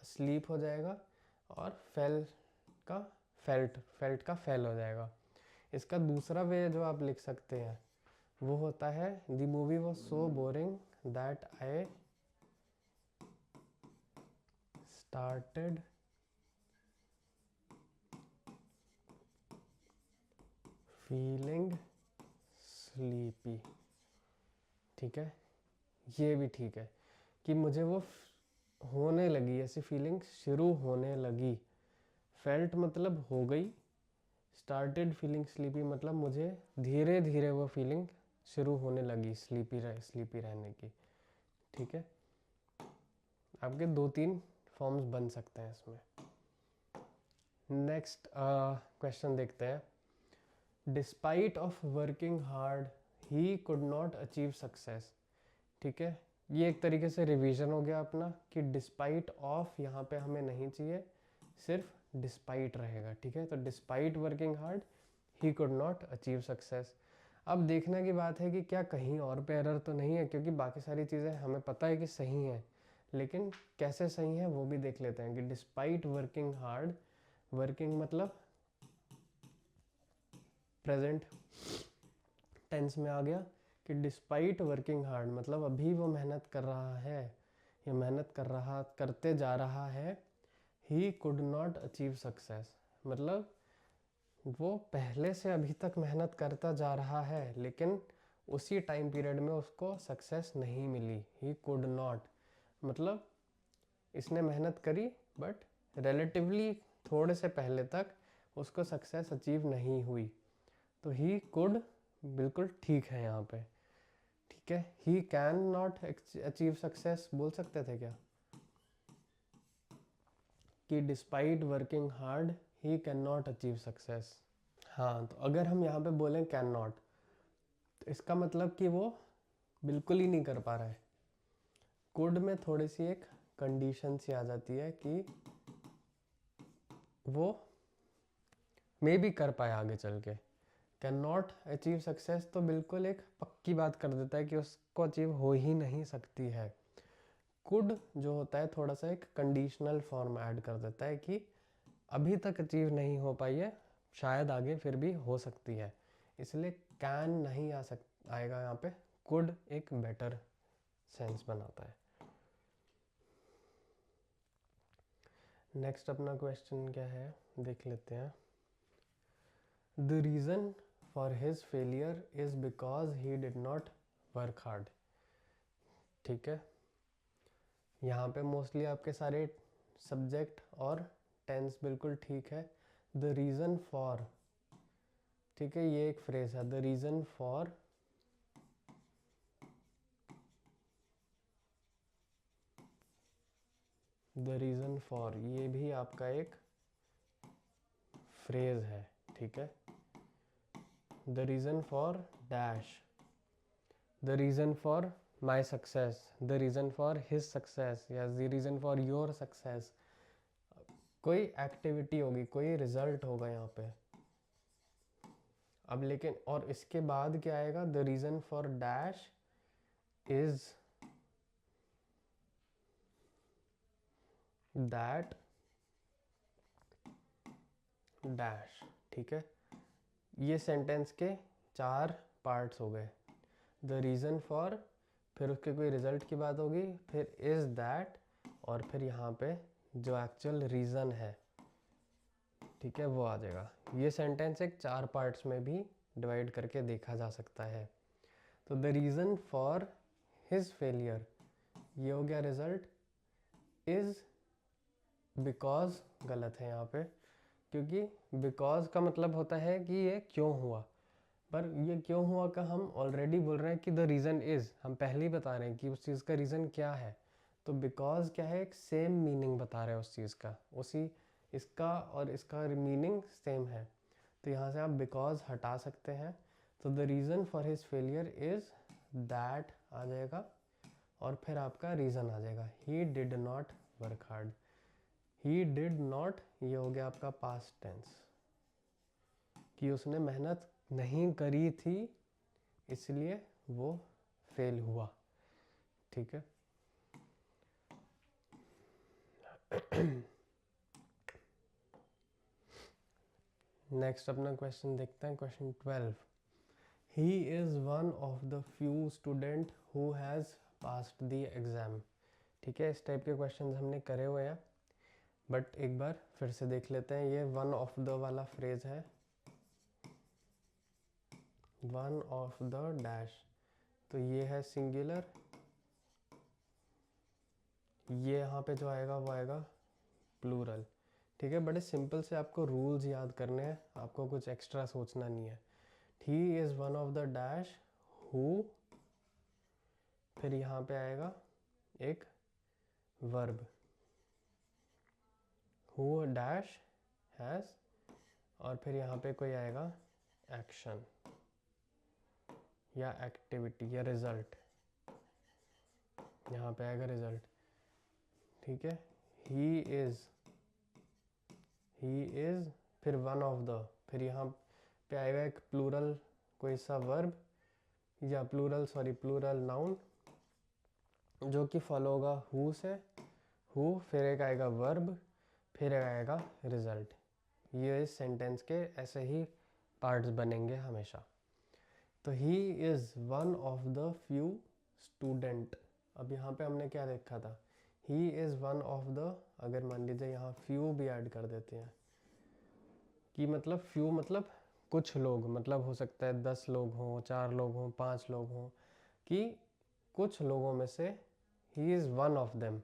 स्लीप हो जाएगा और फेल का फेल्ट, फेल्ट का फेल हो जाएगा। इसका दूसरा वे जो आप लिख सकते हैं वो होता है, the movie was so boring that I started feeling sleepy. ठीक है, ये भी ठीक है कि मुझे वो होने लगी, ऐसी फीलिंग शुरू होने लगी। फेल्ट मतलब हो गई, स्टार्टेड फीलिंग स्लीपी मतलब मुझे धीरे धीरे वो फीलिंग शुरू होने लगी स्लीपी रहने की। ठीक है, आपके 2-3 फॉर्म्स बन सकते हैं इसमें। नेक्स्ट क्वेश्चन देखते हैं। Despite of working hard he could not achieve success. ठीक है, ये एक तरीके से रिवीजन हो गया अपना कि डिस्पाइट ऑफ यहाँ पे हमें नहीं चाहिए, सिर्फ डिस्पाइट रहेगा। ठीक है, तो despite working hard he could not achieve success. अब देखने की बात है कि क्या कहीं और पे एरर तो नहीं है, क्योंकि बाकी सारी चीज़ें हमें पता है कि सही हैं, लेकिन कैसे सही है वो भी देख लेते हैं कि डिस्पाइट वर्किंग हार्ड, वर्किंग मतलब प्रेजेंट टेंस में आ गया कि डिस्पाइट वर्किंग हार्ड मतलब अभी वो मेहनत कर रहा है या मेहनत करते जा रहा है। He could not achieve success मतलब वो पहले से अभी तक मेहनत करता जा रहा है, लेकिन उसी टाइम पीरियड में उसको सक्सेस नहीं मिली। ही कुड नॉट मतलब इसने मेहनत करी बट रिलेटिवली थोड़े से पहले तक उसको सक्सेस अचीव नहीं हुई। तो ही कुड बिल्कुल ठीक है यहाँ पे। ठीक है, he can not achieve success बोल सकते थे क्या कि despite working hard he can not achieve success. हाँ, तो अगर हम यहाँ पे बोलें कैन नॉट तो इसका मतलब कि वो बिल्कुल ही नहीं कर पा रहा है। कुड में थोड़ी सी एक कंडीशन सी आ जाती है कि वो मे भी कर पाए आगे चल के। कैन नॉट अचीव सक्सेस तो बिल्कुल एक पक्की बात कर देता है कि उसको अचीव हो ही नहीं सकती है। कुड जो होता है थोड़ा सा एक कंडीशनल फॉर्म ऐड कर देता है कि अभी तक अचीव नहीं हो पाई है, शायद आगे फिर भी हो सकती है, इसलिए कैन नहीं आएगा यहाँ पे। कुड एक बेटर सेंस बनाता है। नेक्स्ट अपना क्वेश्चन क्या है देख लेते हैं। The reason for his failure is because he did not work hard. ठीक है, यहाँ पे मोस्टली आपके सारे सब्जेक्ट और टेंस बिल्कुल ठीक है। द रीज़न फॉर, ठीक है, ये एक फ्रेज है, the reason for the reason for ये भी आपका एक फ्रेज है। ठीक है, the reason for dash, the reason for my success, the reason for his success या the reason for your success. कोई एक्टिविटी होगी, कोई रिजल्ट होगा यहाँ पे। अब लेकिन और इसके बाद क्या आएगा, the reason for dash is that dash. ठीक है, ये सेंटेंस के 4 पार्ट्स हो गए। द रीज़न फॉर, फिर उसके कोई रिजल्ट की बात होगी, फिर इज दैट, और फिर यहाँ पे जो एक्चुअल रीज़न है, ठीक है, वो आ जाएगा। ये सेंटेंस एक 4 पार्ट्स में भी डिवाइड करके देखा जा सकता है। तो the reason for his failure ये हो गया रिजल्ट। इज बिकॉज गलत है यहाँ पे, क्योंकि बिकॉज का मतलब होता है कि ये क्यों हुआ, पर ये क्यों हुआ का हम ऑलरेडी बोल रहे हैं कि द रीज़न इज़, हम पहले ही बता रहे हैं कि उस चीज़ का रीज़न क्या है। तो बिकॉज क्या है, एक सेम मीनिंग बता रहे हैं उस चीज़ का, उसी इसका और इसका मीनिंग सेम है। तो यहाँ से आप बिकॉज हटा सकते हैं। तो the reason for his failure is that आ जाएगा, और फिर आपका रीज़न आ जाएगा, he did not work hard. He did not ये हो गया आपका पास्ट टेंस कि उसने मेहनत नहीं करी थी, इसलिए वो फेल हुआ। ठीक है, नेक्स्ट अपना क्वेश्चन देखते हैं, question 12। He is one of the few student who has passed the exam. ठीक है, इस टाइप के क्वेश्चन हमने करे हुए हैं, बट एक बार फिर से देख लेते हैं। ये वन ऑफ द वाला फ्रेज है, वन ऑफ द डैश, तो ये है सिंगुलर, ये यहाँ पे जो आएगा वो आएगा प्लूरल। ठीक है, बड़े सिंपल से आपको रूल्स याद करने हैं, आपको कुछ एक्स्ट्रा सोचना नहीं है। He is one of the dash who, फिर यहाँ पे आएगा एक वर्ब, हु डैश हैज़, और फिर यहाँ पे कोई आएगा एक्शन या एक्टिविटी या रिजल्ट, यहाँ पे आएगा रिजल्ट। ठीक है, ही इज़, फिर वन ऑफ द, फिर यहाँ पे आएगा एक प्लूरल कोई सा वर्ब या प्लूरल नाउन जो कि फॉलो होगा हु से, हु, फिर एक आएगा वर्ब, फिर आएगा रिजल्ट। ये इस सेंटेंस के ऐसे ही पार्ट्स बनेंगे हमेशा। तो he is one of the few student, अब यहाँ पे हमने क्या देखा था, he is one of the, अगर मान लीजिए यहाँ फ्यू भी ऐड कर देते हैं कि मतलब फ्यू मतलब कुछ लोग, मतलब हो सकता है 10 लोग हों, 4 लोग हों, 5 लोग हों, कि कुछ लोगों में से he is one of them.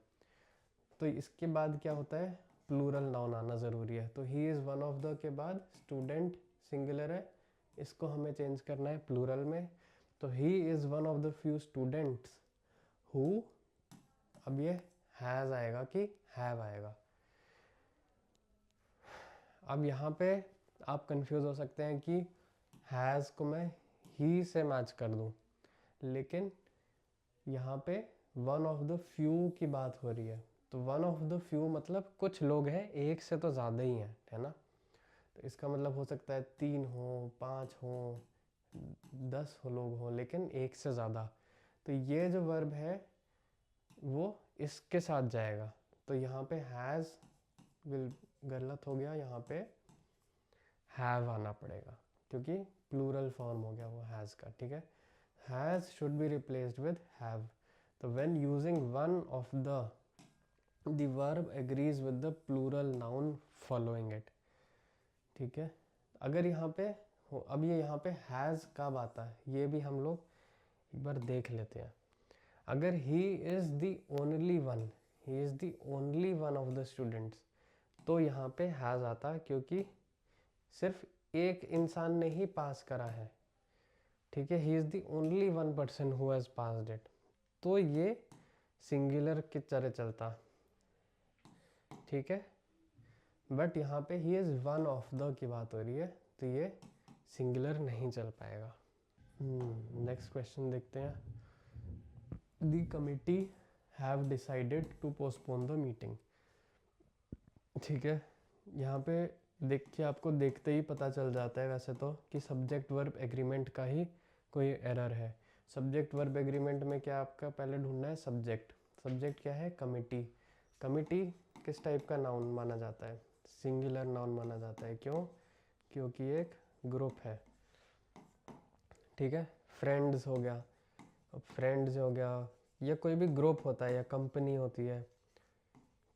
तो इसके बाद क्या होता है, प्लूरल नाउन आना ज़रूरी है। तो he is one of the के बाद स्टूडेंट सिंगुलर है, इसको हमें चेंज करना है प्लूरल में। तो he is one of the few students who, अब ये हैज़ आएगा कि हैव आएगा। अब यहाँ पे आप कंफ्यूज हो सकते हैं कि हैज़ को मैं ही से मैच कर दूँ, लेकिन यहाँ पे वन ऑफ द फ्यू की बात हो रही है। तो वन ऑफ द फ्यू मतलब कुछ लोग हैं, एक से तो ज़्यादा ही हैं, है ना। तो इसका मतलब हो सकता है 3 हो, 5 हो, 10 हो लोग हों, लेकिन एक से ज़्यादा। तो ये जो वर्ब है वो इसके साथ जाएगा। तो यहाँ पे हैज़ गलत हो गया, यहाँ पे हैव आना पड़ेगा क्योंकि प्लूरल फॉर्म हो गया वो हैज़ का। ठीक है, has should be replaced with have. तो when using one of the verb agrees with the plural noun following it. ठीक है, अगर यहाँ पे हो, अब ये यहाँ पे हैज़ कब आता है ये भी हम लोग एक बार देख लेते हैं। अगर he is the only one, he is the only one of the students, तो यहाँ पे हैज़ आता है क्योंकि सिर्फ एक इंसान ने ही पास करा है। ठीक है, he is the only one person who has passed it, तो ये सिंगुलर की तरह चलता। ठीक है, बट यहाँ पे he is one of the key बात हो रही है, तो ये सिंगुलर नहीं चल पाएगा। नेक्स्ट क्वेश्चन देखते हैं। The committee have decided to postpone the meeting. ठीक है, यहाँ पे देख के आपको देखते ही पता चल जाता है वैसे तो कि सब्जेक्ट वर्ब एग्रीमेंट का ही कोई एरर है। सब्जेक्ट वर्ब एग्रीमेंट में क्या आपका पहले ढूंढना है सब्जेक्ट। सब्जेक्ट क्या है, कमिटी। कमिटी किस टाइप का नाउन माना जाता है, सिंगुलर नाउन माना जाता है। क्यों, क्योंकि एक ग्रुप है। ठीक है, फ्रेंड्स हो गया, फ्रेंड्स हो गया, या कोई भी ग्रुप होता है या कंपनी होती है,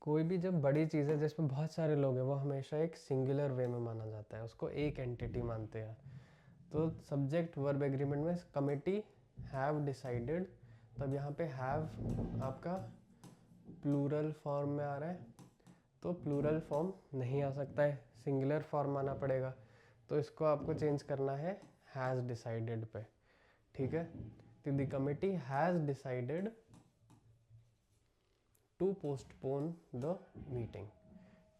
कोई भी जब बड़ी चीज़ है जिसमें बहुत सारे लोग हैं वो हमेशा एक सिंगुलर वे में माना जाता है, उसको एक एंटिटी मानते हैं। तो सब्जेक्ट वर्ब एग्रीमेंट में कमिटी हैव डिसाइडेड, तब यहाँ पे हैव आपका प्लूरल फॉर्म में आ रहा है, तो प्लूरल फॉर्म नहीं आ सकता है, सिंगुलर फॉर्म आना पड़ेगा। तो इसको आपको चेंज करना है हैज़ डिसाइडेड पे। ठीक है, तो the committee has decided to postpone the meeting.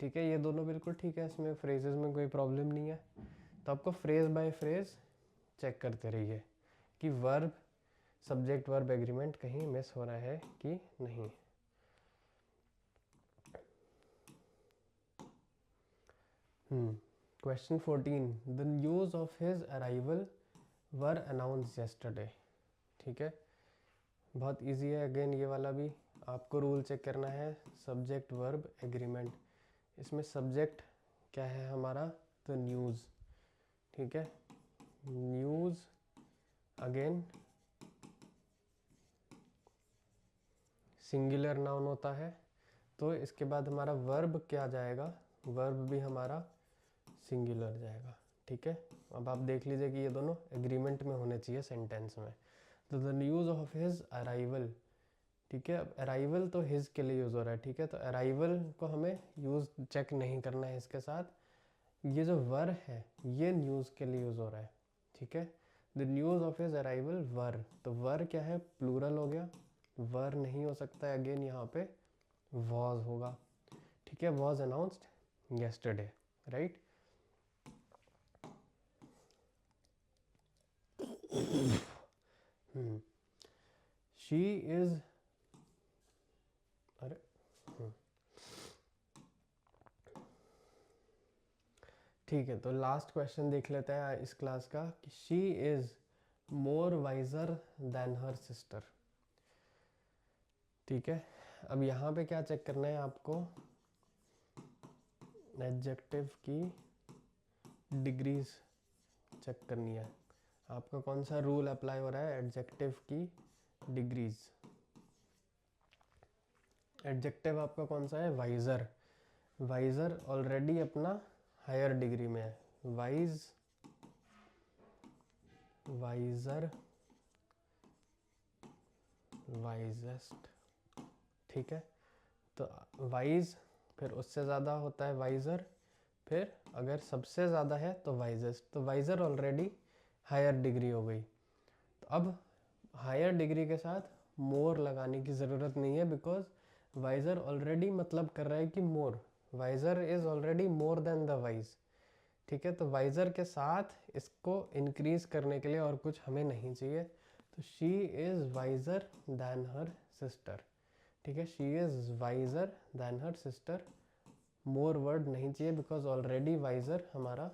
ठीक है, ये दोनों बिल्कुल ठीक है, इसमें फ्रेजेस में कोई प्रॉब्लम नहीं है। तो आपको फ्रेज बाय फ्रेज चेक करते रहिए कि वर्ब सब्जेक्ट वर्ब एग्रीमेंट कहीं मिस हो रहा है कि नहीं। Question 14, the news of his arrival were announce yesterday. ठीक है, बहुत इजी है, अगेन ये वाला भी आपको रूल चेक करना है सब्जेक्ट वर्ब एग्रीमेंट। इसमें सब्जेक्ट क्या है हमारा, तो न्यूज़। ठीक है, न्यूज़ अगेन सिंगुलर नाउन होता है, तो इसके बाद हमारा वर्ब क्या जाएगा, वर्ब भी हमारा सिंगुलर जाएगा। ठीक है, अब आप देख लीजिए कि ये दोनों एग्रीमेंट में होने चाहिए सेंटेंस में। तो the news of his arrival, ठीक है, अब अराइवल तो हिज के लिए यूज़ हो रहा है, ठीक है, तो अराइवल को हमें यूज़ चेक नहीं करना है इसके साथ। ये जो वर है ये न्यूज़ के लिए यूज़ हो रहा है, ठीक है। The news of his arrival were, तो वर क्या है, प्लूरल हो गया, वर नहीं हो सकता है, अगेन यहाँ पे वॉज होगा, ठीक है, was announced yesterday, right. She is, अरे ठीक है, तो लास्ट क्वेश्चन देख लेते हैं इस क्लास का कि she is more visor then her sister, ठीक है। अब यहाँ पे क्या चेक करना है आपको, एडजेक्टिव की डिग्रीज चेक करनी है। आपका कौन सा रूल अप्लाई हो रहा है, एडजेक्टिव की डिग्रीज। एडजेक्टिव आपका कौन सा है, वाइजर। वाइजर ऑलरेडी अपना हायर डिग्री में है, वाइज, वाइजर, वाइजेस्ट, ठीक है। तो वाइज, फिर उससे ज़्यादा होता है वाइजर, फिर अगर सबसे ज़्यादा है तो वाइजेस्ट। तो वाइजर ऑलरेडी हायर डिग्री हो गई, तो अब हायर डिग्री के साथ मोर लगाने की ज़रूरत नहीं है, बिकॉज वाइजर ऑलरेडी मतलब कर रहा है कि more, wiser is already more than the wise, ठीक है। तो वाइजर के साथ इसको इंक्रीज करने के लिए और कुछ हमें नहीं चाहिए, तो she is wiser than her sister, ठीक है, she is wiser than her sister, more word नहीं चाहिए बिकॉज ऑलरेडी वाइजर हमारा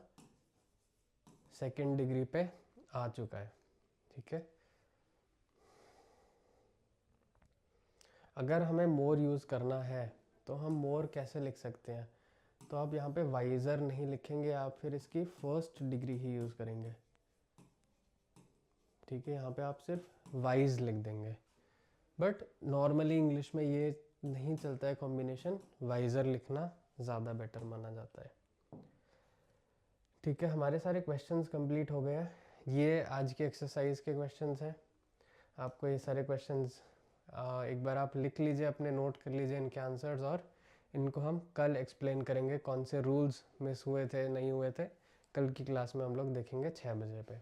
सेकेंड डिग्री पे आ चुका है, ठीक है। अगर हमें मोर यूज़ करना है तो हम मोर कैसे लिख सकते हैं, तो आप यहाँ पे वाइजर नहीं लिखेंगे, आप फिर इसकी फर्स्ट डिग्री ही यूज़ करेंगे, ठीक है। यहाँ पे आप सिर्फ वाइज लिख देंगे, बट नॉर्मली इंग्लिश में ये नहीं चलता है कॉम्बिनेशन, वाइजर लिखना ज़्यादा बेटर माना जाता है, ठीक है। हमारे सारे क्वेश्चंस कंप्लीट हो गए हैं, ये आज के एक्सरसाइज के क्वेश्चंस हैं। आपको ये सारे क्वेश्चंस एक बार आप लिख लीजिए, अपने नोट कर लीजिए इनके आंसर्स, और इनको हम कल एक्सप्लेन करेंगे, कौन से रूल्स मिस हुए थे नहीं हुए थे, कल की क्लास में हम लोग देखेंगे 6 बजे पे,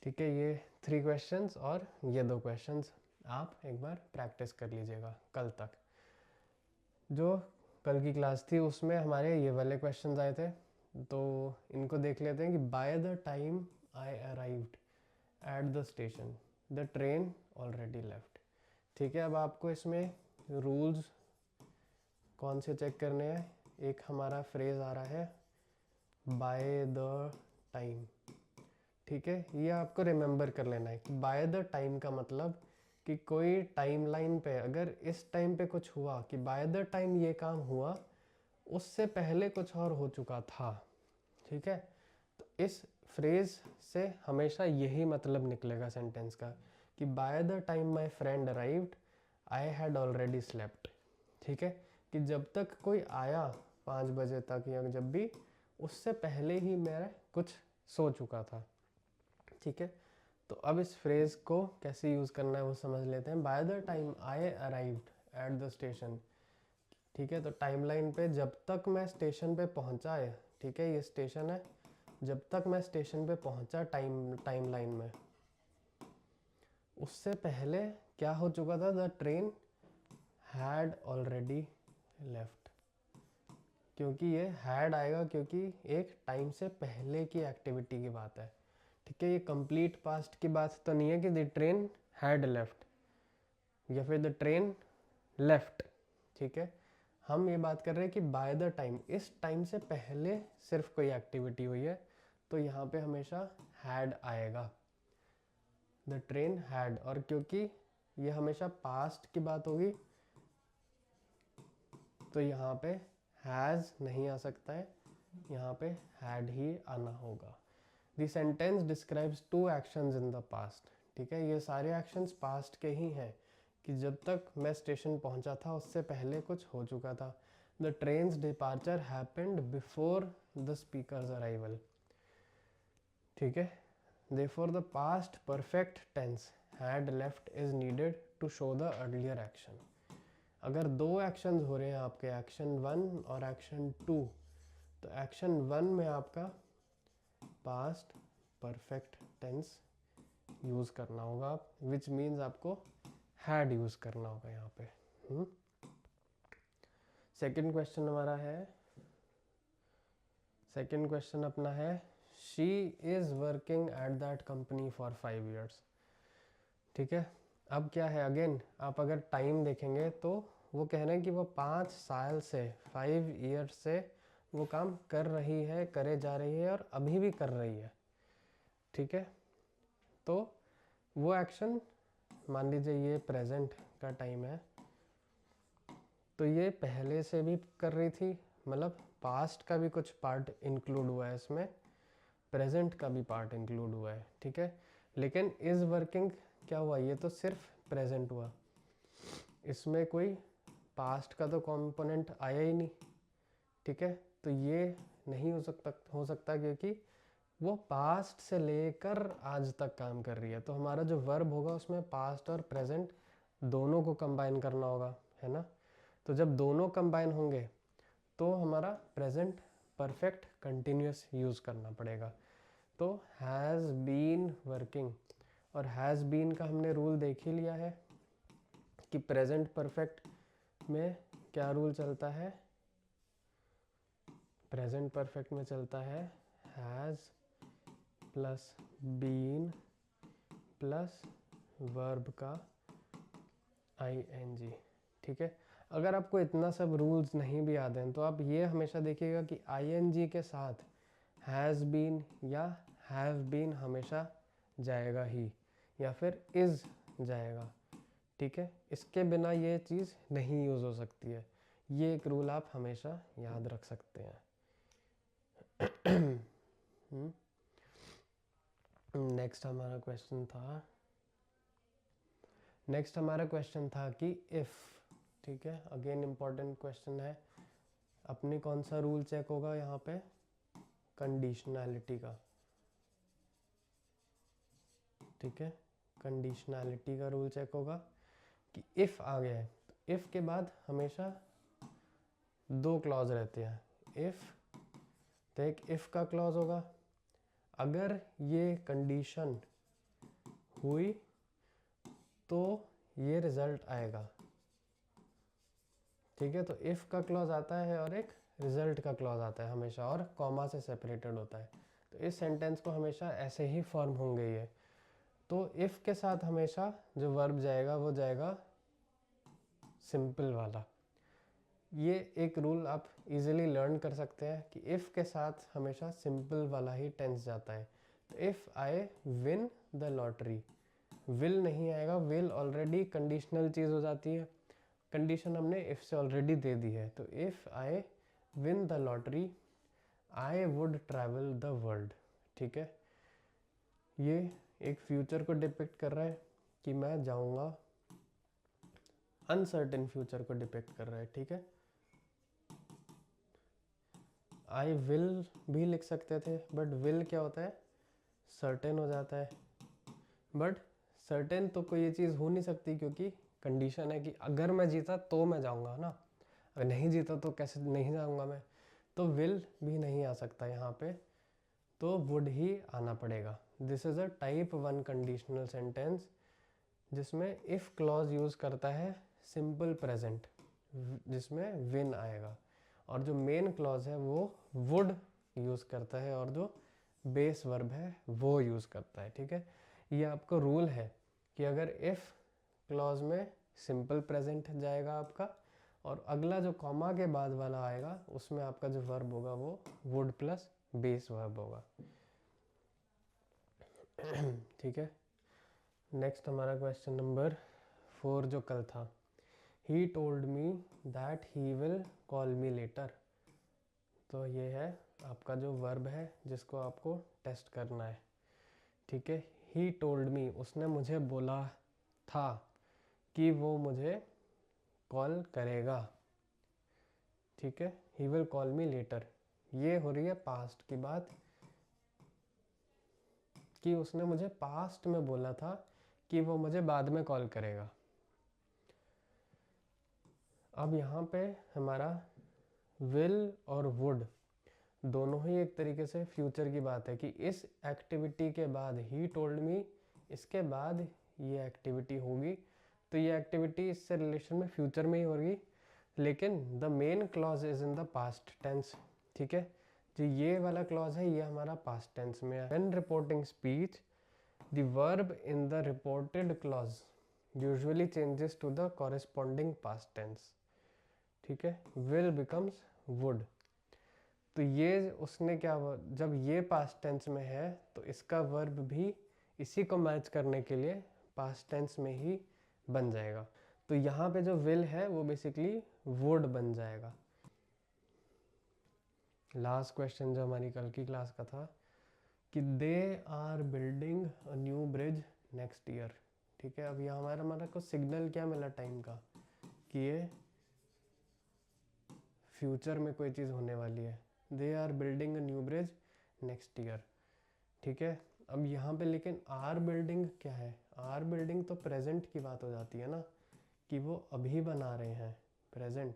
ठीक है। ये 3 क्वेश्चंस और ये 2 क्वेश्चंस आप एक बार प्रैक्टिस कर लीजिएगा कल तक। जो कल की क्लास थी उसमें हमारे ये वाले क्वेश्चंस आए थे, तो इनको देख लेते हैं कि by the time I arrived at the station the train already left, ठीक है। अब आपको इसमें रूल्स कौन से चेक करने हैं, एक हमारा फ्रेज आ रहा है बाय द टाइम, ठीक है, ये आपको रिमेंबर कर लेना है कि बाय द टाइम का मतलब कि कोई टाइमलाइन पे अगर इस टाइम पे कुछ हुआ कि बाय द टाइम ये काम हुआ, उससे पहले कुछ और हो चुका था, ठीक है। तो इस फ्रेज से हमेशा यही मतलब निकलेगा सेंटेंस का कि by the time my friend arrived I had already slept, ठीक है, कि जब तक कोई आया 5 बजे तक या जब भी, उससे पहले ही मैं कुछ सो चुका था, ठीक है। तो अब इस फ्रेज को कैसे यूज़ करना है वो समझ लेते हैं। By the time I arrived at the station, ठीक है, तो टाइमलाइन पे जब तक मैं स्टेशन पे पहुंचा है, ठीक है, ये स्टेशन है, जब तक मैं स्टेशन पे पहुंचा टाइमलाइन में, उससे पहले क्या हो चुका था, the train had already left, क्योंकि ये हैड आएगा क्योंकि एक टाइम से पहले की एक्टिविटी की बात है, ठीक है। ये कंप्लीट पास्ट की बात तो नहीं है कि द ट्रेन हैड लेफ्ट या फिर द ट्रेन लेफ्ट, ठीक है। हम ये बात कर रहे हैं कि बाय द टाइम, इस टाइम से पहले सिर्फ कोई एक्टिविटी हुई है, तो यहाँ पे हमेशा हैड आएगा, द ट्रेन हैड, और क्योंकि ये हमेशा पास्ट की बात होगी तो यहाँ पे हैज़ नहीं आ सकता है, यहाँ पे हैड ही आना होगा। The sentence describes 2 actions in the past, ठीक है, ये सारे एक्शंस पास्ट के ही हैं कि जब तक मैं स्टेशन पहुंचा था उससे पहले कुछ हो चुका था। The trains departure happened before the speakers arrival, ठीक है। Therefore the past perfect tense had left is needed to show the earlier action. अगर दो एक्शंस हो रहे हैं आपके, एक्शन 1 और एक्शन 2, तो एक्शन 1 में आपका पास्ट परफेक्ट टेंस यूज़ करना होगा, विच मीन्स आपको हैड यूज़ करना होगा यहाँ पे। सेकेंड क्वेश्चन हमारा है, सेकेंड क्वेश्चन अपना है, she is working at that company for 5 years। ठीक है, अब क्या है, अगेन आप अगर टाइम देखेंगे तो वो कह रहे हैं कि वो 5 साल से, 5 years से वो काम कर रही है, करे जा रही है और अभी भी कर रही है। ठीक है, तो वो एक्शन, मान लीजिए ये प्रेजेंट का टाइम है, तो ये पहले से भी कर रही थी, मतलब पास्ट का भी कुछ पार्ट इंक्लूड हुआ है इसमें, प्रेजेंट का भी पार्ट इंक्लूड हुआ है। ठीक है, लेकिन इज़ वर्किंग क्या हुआ, ये तो सिर्फ प्रेजेंट हुआ, इसमें कोई पास्ट का तो कंपोनेंट आया ही नहीं। ठीक है, तो ये नहीं हो सकता क्योंकि वो पास्ट से लेकर आज तक काम कर रही है। तो हमारा जो वर्ब होगा उसमें पास्ट और प्रेजेंट दोनों को कंबाइन करना होगा, है ना। तो जब दोनों कंबाइन होंगे तो हमारा प्रेजेंट परफेक्ट कंटिन्यूस यूज़ करना पड़ेगा। तो हैज़ बीन वर्किंग, और हैज़ बीन का हमने रूल देख ही लिया है कि प्रेजेंट परफेक्ट में क्या रूल चलता है, प्रेजेंट परफेक्ट में चलता है has plus been plus verb का ing। ठीक है, अगर आपको इतना सब रूल्स नहीं भी याद हैं तो आप ये हमेशा देखिएगा कि ing के साथ हैज़ बीन या हैव बीन हमेशा जाएगा ही, या फिर इज़ जाएगा। ठीक है, इसके बिना ये चीज़ नहीं यूज़ हो सकती है। ये एक रूल आप हमेशा याद रख सकते हैं। नेक्स्ट हमारा क्वेश्चन था कि इफ़, ठीक है, अगेन इम्पॉर्टेंट क्वेश्चन है। अपनी कौन सा रूल चेक होगा यहाँ पे, कंडीशनैलिटी का। ठीक है, कंडीशनैलिटी का रूल चेक होगा कि इफ़ आ गया है तो इफ़ के बाद हमेशा 2 क्लॉज रहते हैं। इफ़, तो एक इफ़ का क्लॉज होगा, अगर ये कंडीशन हुई तो ये रिजल्ट आएगा। ठीक है, तो इफ़ का क्लॉज आता है और एक रिजल्ट का क्लॉज आता है हमेशा, और कॉमा से सेपरेटेड होता है। तो इस सेंटेंस को हमेशा ऐसे ही फॉर्म होंगे ये। तो इफ़ के साथ हमेशा जो वर्ब जाएगा वो जाएगा सिंपल वाला। ये एक रूल आप इजीली लर्न कर सकते हैं कि इफ़ के साथ हमेशा सिंपल वाला ही टेंस जाता है। तो if I win the lottery, will नहीं आएगा, विल ऑलरेडी कंडीशनल चीज़ हो जाती है, कंडीशन हमने इफ़ से ऑलरेडी दे दी है। तो if I win the lottery I would travel the world. ठीक है, ये एक फ्यूचर को डिपिक्ट कर रहा है कि मैं जाऊंगा, अनसर्टेन फ्यूचर को डिपिक्ट कर रहा है। ठीक है, आई विल भी लिख सकते थे, बट विल क्या होता है, सर्टेन हो जाता है। बट सर्टेन तो कोई ये चीज़ हो नहीं सकती क्योंकि कंडीशन है कि अगर मैं जीता तो मैं जाऊंगा ना, अगर नहीं जीता तो कैसे नहीं जाऊंगा मैं। तो विल भी नहीं आ सकता यहाँ पे, तो वुड ही आना पड़ेगा। This is a type 1 conditional sentence जिसमें इफ़ क्लॉज यूज़ करता है सिंपल प्रेजेंट, जिसमें विन आएगा, और जो मेन क्लॉज है वो वुड यूज़ करता है, और जो बेस वर्ब है वो यूज़ करता है। ठीक है, ये आपका रूल है कि अगर इफ़ क्लॉज में सिंपल प्रेजेंट जाएगा आपका, और अगला जो कॉमा के बाद वाला आएगा उसमें आपका जो वर्ब होगा वो वुड प्लस बेस वर्ब होगा। ठीक है, नेक्स्ट हमारा क्वेश्चन नंबर 4 जो कल था, he told me that he will call me later. तो ये है आपका जो वर्ब है जिसको आपको टेस्ट करना है। ठीक है, ही टोल्ड मी, उसने मुझे बोला था कि वो मुझे कॉल करेगा। ठीक है, he will call me later, ये हो रही है पास्ट की बात। कि उसने मुझे पास्ट में बोला था कि वो मुझे बाद में कॉल करेगा। अब यहाँ पे हमारा विल और वुड दोनों ही एक तरीके से फ्यूचर की बात है कि इस एक्टिविटी के बाद ही टोल्ड मी, इसके बाद ये एक्टिविटी होगी, तो ये एक्टिविटी इससे रिलेशन में फ्यूचर में ही होगी, लेकिन the main clause is in the past tense. ठीक है, जो ये वाला क्लॉज है ये हमारा पास्ट टेंस में है। When reporting speech the verb in the reported clause usually changes to the corresponding past tense. ठीक है, विल बिकम्स वुड। तो ये उसने क्या, जब ये पास्ट टेंस में है तो इसका वर्ब भी इसी को मैच करने के लिए पास्ट टेंस में ही बन जाएगा। तो यहाँ पे जो विल है वो बेसिकली वुड बन जाएगा। लास्ट क्वेश्चन जो हमारी कल की क्लास का था कि they are building a new bridge next year. ठीक है, अब यहाँ हमारा को सिग्नल क्या मिला टाइम का कि ये फ्यूचर में कोई चीज़ होने वाली है। They are building a new bridge next year. ठीक है, अब यहाँ पे लेकिन आर बिल्डिंग क्या है, आर बिल्डिंग तो प्रेजेंट की बात हो जाती है ना, कि वो अभी बना रहे हैं, प्रेजेंट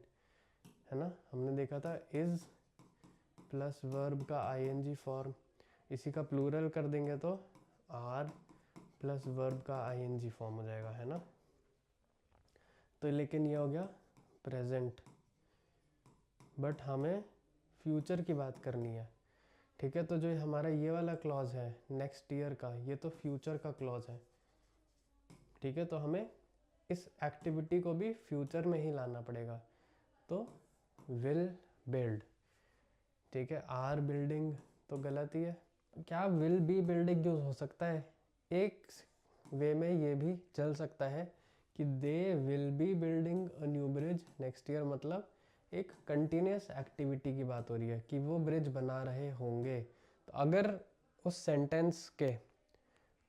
है ना। हमने देखा था इज प्लस वर्ब का आईएनजी फॉर्म, इसी का प्लूरल कर देंगे तो आर प्लस वर्ब का आईएनजी फॉर्म हो जाएगा, है ना। तो लेकिन ये हो गया प्रेजेंट, बट हमें फ्यूचर की बात करनी है। ठीक है, तो जो हमारा ये वाला क्लॉज है नेक्स्ट ईयर का, ये तो फ्यूचर का क्लॉज है। ठीक है, तो हमें इस एक्टिविटी को भी फ्यूचर में ही लाना पड़ेगा, तो विल बिल्ड। ठीक है, आर बिल्डिंग तो गलत ही है, क्या विल बी बिल्डिंग यूज हो सकता है, एक वे में ये भी चल सकता है कि they will be building a new bridge next year, मतलब एक कंटिन्यूस एक्टिविटी की बात हो रही है कि वो ब्रिज बना रहे होंगे। तो अगर उस सेंटेंस के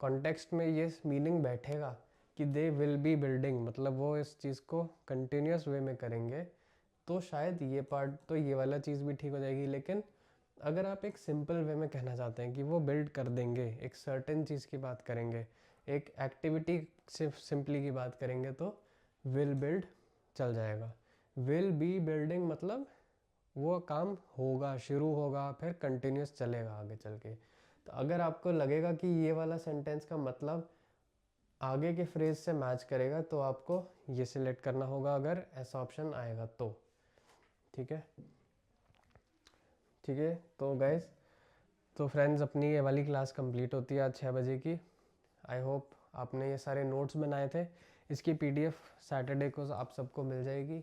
कॉन्टेक्स्ट में ये मीनिंग बैठेगा कि दे विल बी बिल्डिंग, मतलब वो इस चीज़ को कंटिन्यूस वे में करेंगे, तो शायद ये पार्ट तो ये वाला चीज़ भी ठीक हो जाएगी। लेकिन अगर आप एक सिंपल वे में कहना चाहते हैं कि वो बिल्ड कर देंगे, एक सर्टेन चीज़ की बात करेंगे, एक एक्टिविटी सिर्फ सिंपली की बात करेंगे, तो विल बिल्ड चल जाएगा। विल बी बिल्डिंग मतलब वो काम होगा, शुरू होगा, फिर कंटिन्यूस चलेगा आगे चल के। तो अगर आपको लगेगा कि ये वाला सेंटेंस का मतलब आगे के फ्रेज से मैच करेगा, तो आपको ये सिलेक्ट करना होगा अगर ऐसा ऑप्शन आएगा तो। ठीक है, ठीक है, तो गाइस, तो फ्रेंड्स, अपनी ये वाली क्लास कंप्लीट होती है आज 6 बजे की। आई होप आपने ये सारे नोट्स बनाए थे, इसकी पीडीएफ सैटरडे को आप सबको मिल जाएगी।